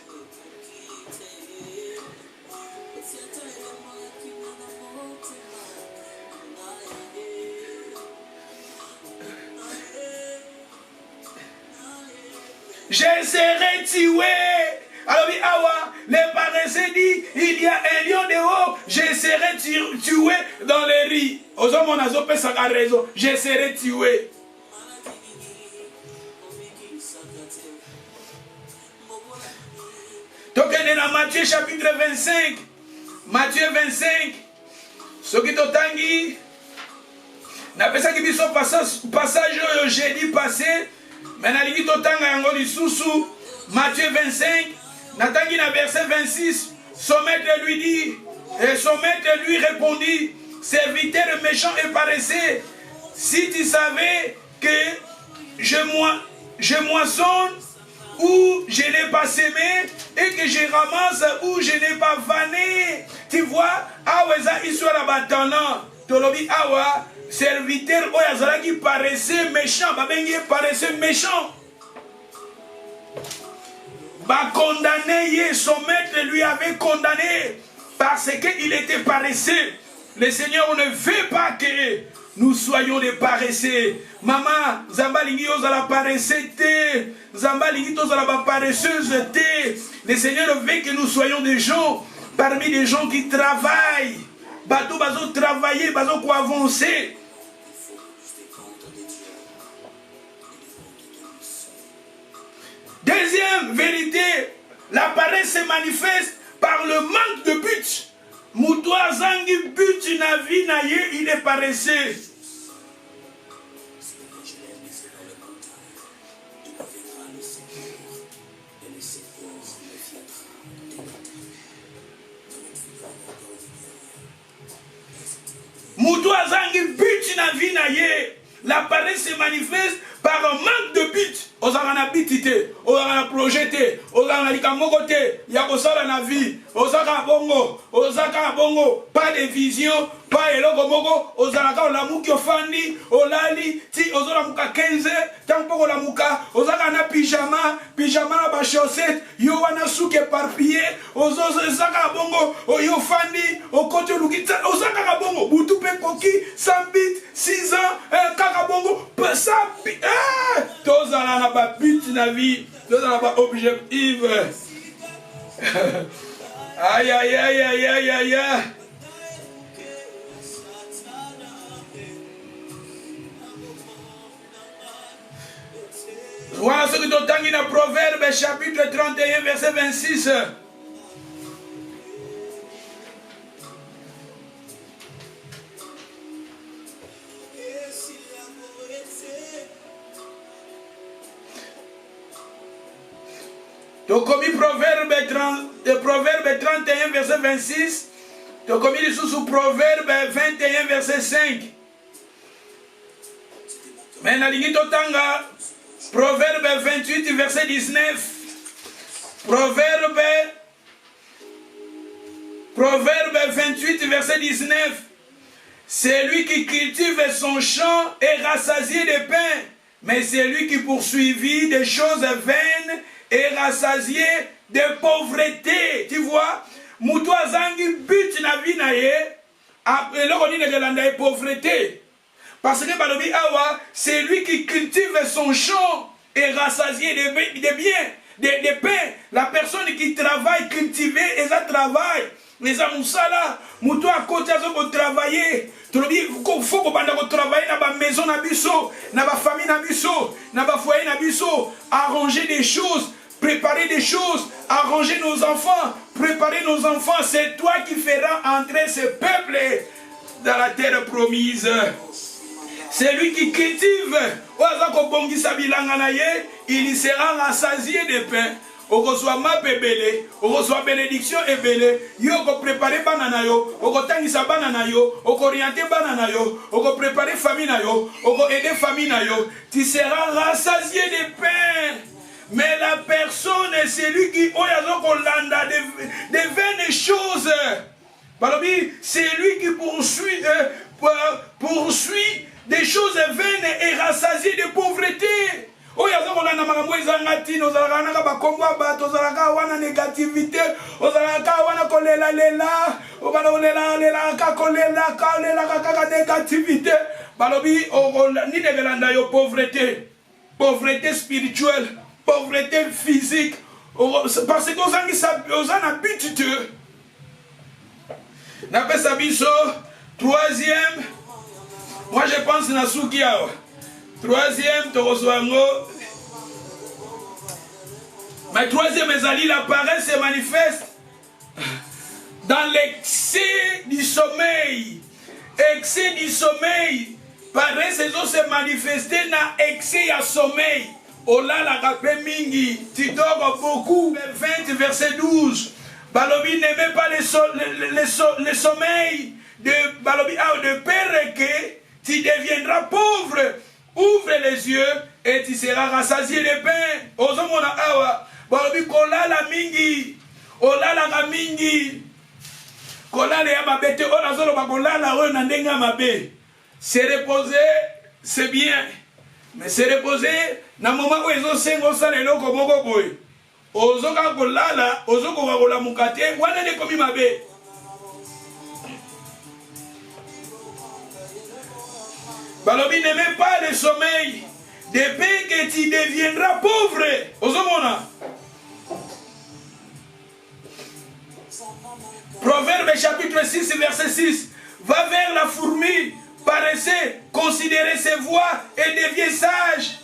S1: Je serai tué. Alors, les paresseux disent, il y a un lion dehors, je serai tué dans les riz. Je serai tué. Donc, dans Matthieu chapitre 25, Matthieu 25, ce qui est au tangi, n'a pas ça qui dit son passage jeudi passé. Maintenant, il y a Matthieu 25, Nathan na verset 26, son maître lui dit, et son maître lui répondit, serviteur méchant et paresseux, si tu savais que je moissonne où je n'ai pas sémé et que je ramasse où je n'ai pas vanné. Tu vois, aweza histoire la batana, tolobi awa, serviteur oyazala qui paraissait méchant, babengi paraissait méchant. Bah condamné, son maître lui avait condamné parce qu'il était paresseux. Le Seigneur ne veut pas que nous soyons des paresseux. Maman, Zambalingi ozala paresseux te, Zambalingi ozala ba paresseuse te. Le Seigneur veut que nous soyons des gens, parmi des gens qui travaillent. Bateau bazo travailler, bazo ko avancer. Deuxième vérité, la paresse se manifeste par le manque de but. Moutoua zangi but na vie na ye, il est paresseux. Moutoua zangi but na vie na ye. La paresse se manifeste par un manque de but. Ozana bitite, ozana projete, ozana likamogote, yakosala na vie, ozaka bongo, pas de vision, pas eloko moko, ozana ka olamuki ofandi, olali, ti ozala muka 15, tampo olamuka, ozaka na pyjama na ba chaussette, yo wana souke éparpillé, ozaka bongo, yo fandi, okote lukita, ozaka ka bongo, butu pe koki, 100 bits, 6 ans, kaka bongo, ça tozala na ba but na vie, tozala ba objectif. Aïe aïe aïe aïe aïe aïe aïe. Voilà ce que tu as dans Proverbe chapitre 31 verset 26. Tu as commis Proverbe 31 verset 26. Tu as commis sous Proverbe 21 verset 5. Mais la ligne totanga Proverbe 28 verset 19. Proverbe 28 verset 19. C'est lui qui cultive son champ et rassasié de pain, mais c'est lui qui poursuivit des choses vaines et rassasié de pauvreté. Tu vois, Moutoua zangi but na vie na ye, eloko ni negelanda pauvreté. Parce que balobi awa, c'est lui qui cultive son champ et rassasié de biens, de pain. La personne qui travaille, cultiver, et ça travaille. Les amoussala, Moutoua à côté de travailler. Tu dis, il faut que travailler dans la maison, dans la famille, dans le foyer, arranger des choses, préparer des choses, arranger nos enfants, préparer nos enfants. C'est toi qui feras entrer ce peuple dans la terre promise. C'est lui qui cultive. Il sera rassasié de pain. On reçoit ma bébé, on reçoit bénédiction et belé. Yo ko préparer banana yo, on ko tangisa banana yo, on ko orienter banana yo, on ko préparer famille na yo, on ko aider famille na yo. Tu seras rassasié de pain. Mais la personne, c'est lui qui des vaines choses. C'est lui qui poursuit des choses vaines et rassasié de pauvreté. Oyazo kolanda makambo ezanga tino ozalaka naka bakombo ya bato ozalaka wana négativité ozalaka wana kolela kolela kaka négativité balobi ni negelanda yo pauvreté spirituelle, pauvreté physique, parce que ozana but te napesa biso. Troisième, moi je pense na suki awa. Troisième, tu reçois mais troisième, la paresse se manifeste dans l'excès du sommeil. Excès du sommeil. Paresse se manifester dans excès à sommeil. Ola la rapé mingi. Tu dors beaucoup. 20 verset 12. Balobi n'aimait pas le sommeil de Balobi de peur que tu deviendras pauvre. Ouvre les yeux et tu seras rassasié de pain. Ozomona awa. Balobi kolala mingi. Olala mingi. Kolala ya mabete. Olazolo ba kolala o na ndenga mabe. Se reposer, c'est bien. Mais se reposer, na moment où ils ont 5 ans, ça les locaux, beaucoup boy. Ozo kakolala, ozo kokakola mukate, wana ne komi mabe. Balobi n'aimez pas le sommeil, de peur que tu deviendras pauvre. Ozo mona. Proverbe chapitre 6, verset 6. Va vers la fourmi, paresseux, considérez ses voies et deviens sage.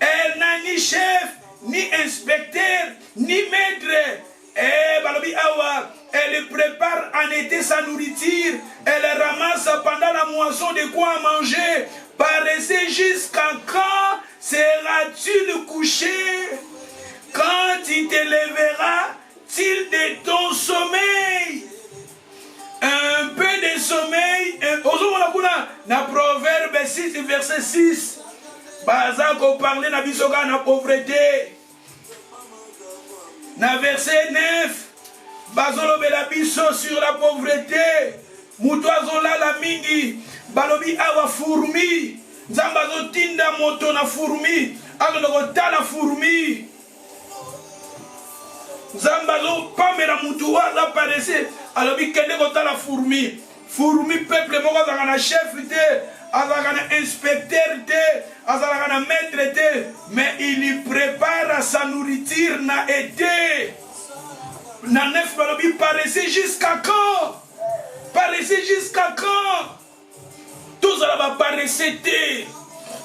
S1: Elle n'a ni chef, ni inspecteur, ni maître. Elle prépare en été sa nourriture. Elle ramasse pendant la moisson de quoi manger. Paresseux, jusqu'à quand seras-tu le coucher? Quand tu te lèveras-t-il de ton sommeil? Un peu de sommeil. Na Proverbe 6, verset 6. Bazako parle na bisoka na pauvreté. Na verset 9. Bazolo bela biso sur la pauvreté. Mutoazo la mingi. Balobi awa fourmi. Zambazo tinda moto na fourmi. Ago la fourmi. Zambazo pamela mutuwa la paresse. Alobi kende kota la fourmi. Fourmi peuple moko azaka chef te, azaka inspecteur te, azaka maître te, mais il lui prépare sa nourriture na été. Na neuf balobi paressez jusqu'à quand? Paressez jusqu'à quand? Tous à la paressez.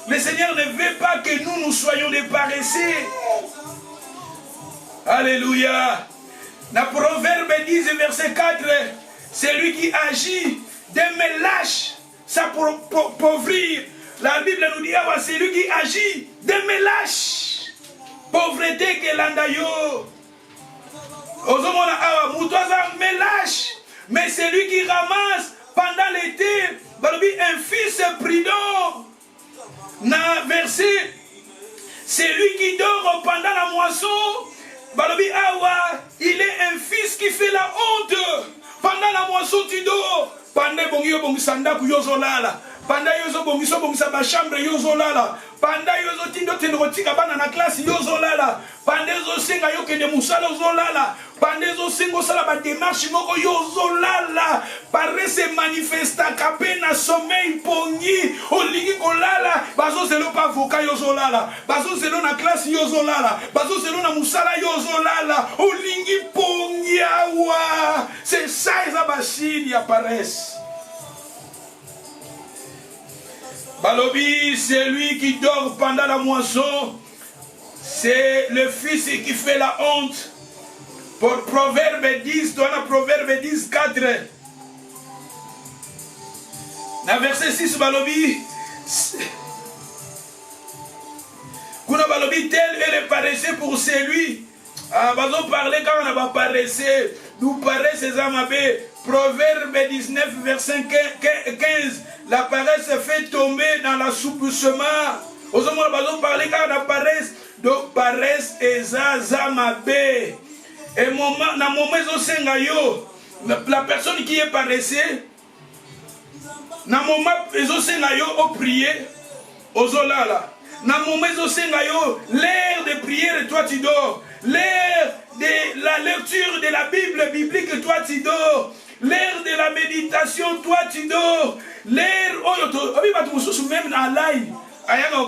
S1: Le Seigneur ne veut pas que nous soyons des paresseux. Alléluia. Dans Proverbe 10, verset 4, celui qui agit de me lâche, ça pour pauvrir. La Bible nous dit, celui qui agit de me lâche. Pauvreté que l'andayo. Ozomona awa, mutoza me lâche. Mais celui qui ramasse pendant l'été, un fils prudent. Na verset, celui qui dort pendant la moisson, Balobi awa, il est un fils qui fait la honte. Pendant la moisson tu dors. Pendant bongi bongi sanda ku yozolala. Pendant yozo bongi so bongi sa ba chambre yozolala. Pendant yozo tindo tenrotika bana na classe yozolala. Pendant yozo senga yoke de musala yozolala. Pendant yozo sengo sala ba démarche moko yozolala. Pare se manifesta kapé na sommeil pongi. Olingi kolala. Bazo zelo pa voka yozolala. Bazo zelo na classe yozolala. Bazo zelo na musala yozolala. Olingi pongi awa. C'est ça les abachines y apparaissent. Balobi, c'est lui qui dort pendant la moisson. C'est le fils qui fait la honte. Pour Proverbe 10, dans la Proverbe 10, 4. Dans verset 6, Balobi. Kuna Balobi, tel est le paresseux pour celui. Ah, Bazo parlait quand on a paressé. Nous paresse ces amabés. Proverbe 19, verset 15. La paresse fait tomber dans l'assouplissement. Aux hommes, Bazo parlait quand on a paresse. Donc, paresse et zazamabé. Et moment, dans le moment, la personne qui est paressée, dans le moment, ils ont prié, aux olala. Dans le moment, l'air de prière, toi tu dors. L'air de la lecture de la Bible biblique, toi tu dors. L'air de la méditation, toi tu dors. L'air, même à l'ail,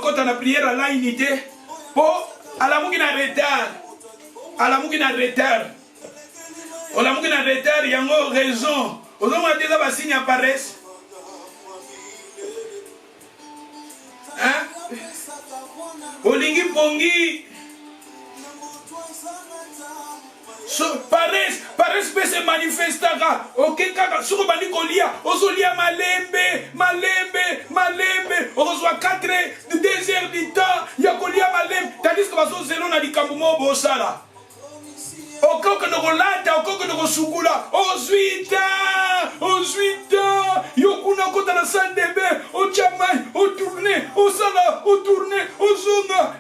S1: quand on a prié à l'aïnité, pour à la mouki na retard. À la mouki na retard. À la mouki na retard, il y a une raison. Aux hommes, il y a des signes apparaissent. Hein? Olingi pongi. Paresse peut se manifester. Ok, kaka, sur le bani kolia, ozolia malembe, on reçoit 4 heures, 2 heures du temps, ya kolia malembe, tandis que baso zelo na dikambumo bosala. Oko que nous lata, oko que nous sukula, ozuita, yokuna kota na salle de bain, au chamay, au tourner, au sala, au tourner, au zona,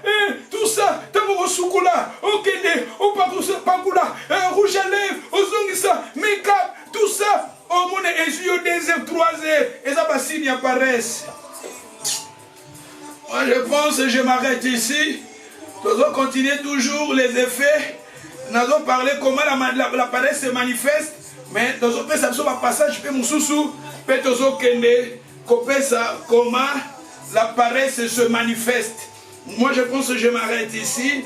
S1: tout ça, tamo sukula, okende, au pakula, rouge à lèvres, au zongisa, make-up, tout ça, au monde est 2 heures, 3 heures, et ça va signer paresse. Moi, je pense que je m'arrête ici. Nous allons continuer toujours les effets. Nous allons parler comment la paresse se manifeste. Mais nous allons faire un passage. Comment la paresse se manifeste. Moi, je pense que je m'arrête ici.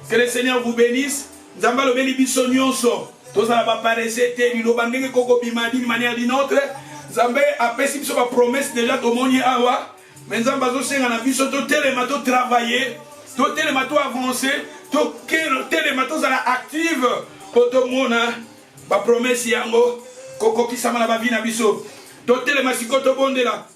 S1: Que le Seigneur vous bénisse. Zamba lo beli biso nyonso. Tozala ba paresse te ni lo bandenge koko bimadi d'une manière d'une autre. Zamba a pesi biso ba promesse déjà to moni awa. Mais Nzamba zo senga na biso to telema to travailler, to telema to avancer, to telema to zala active pour to mona ba promesse yango koko kisama na ba vie na biso. To telema sikoto bondela.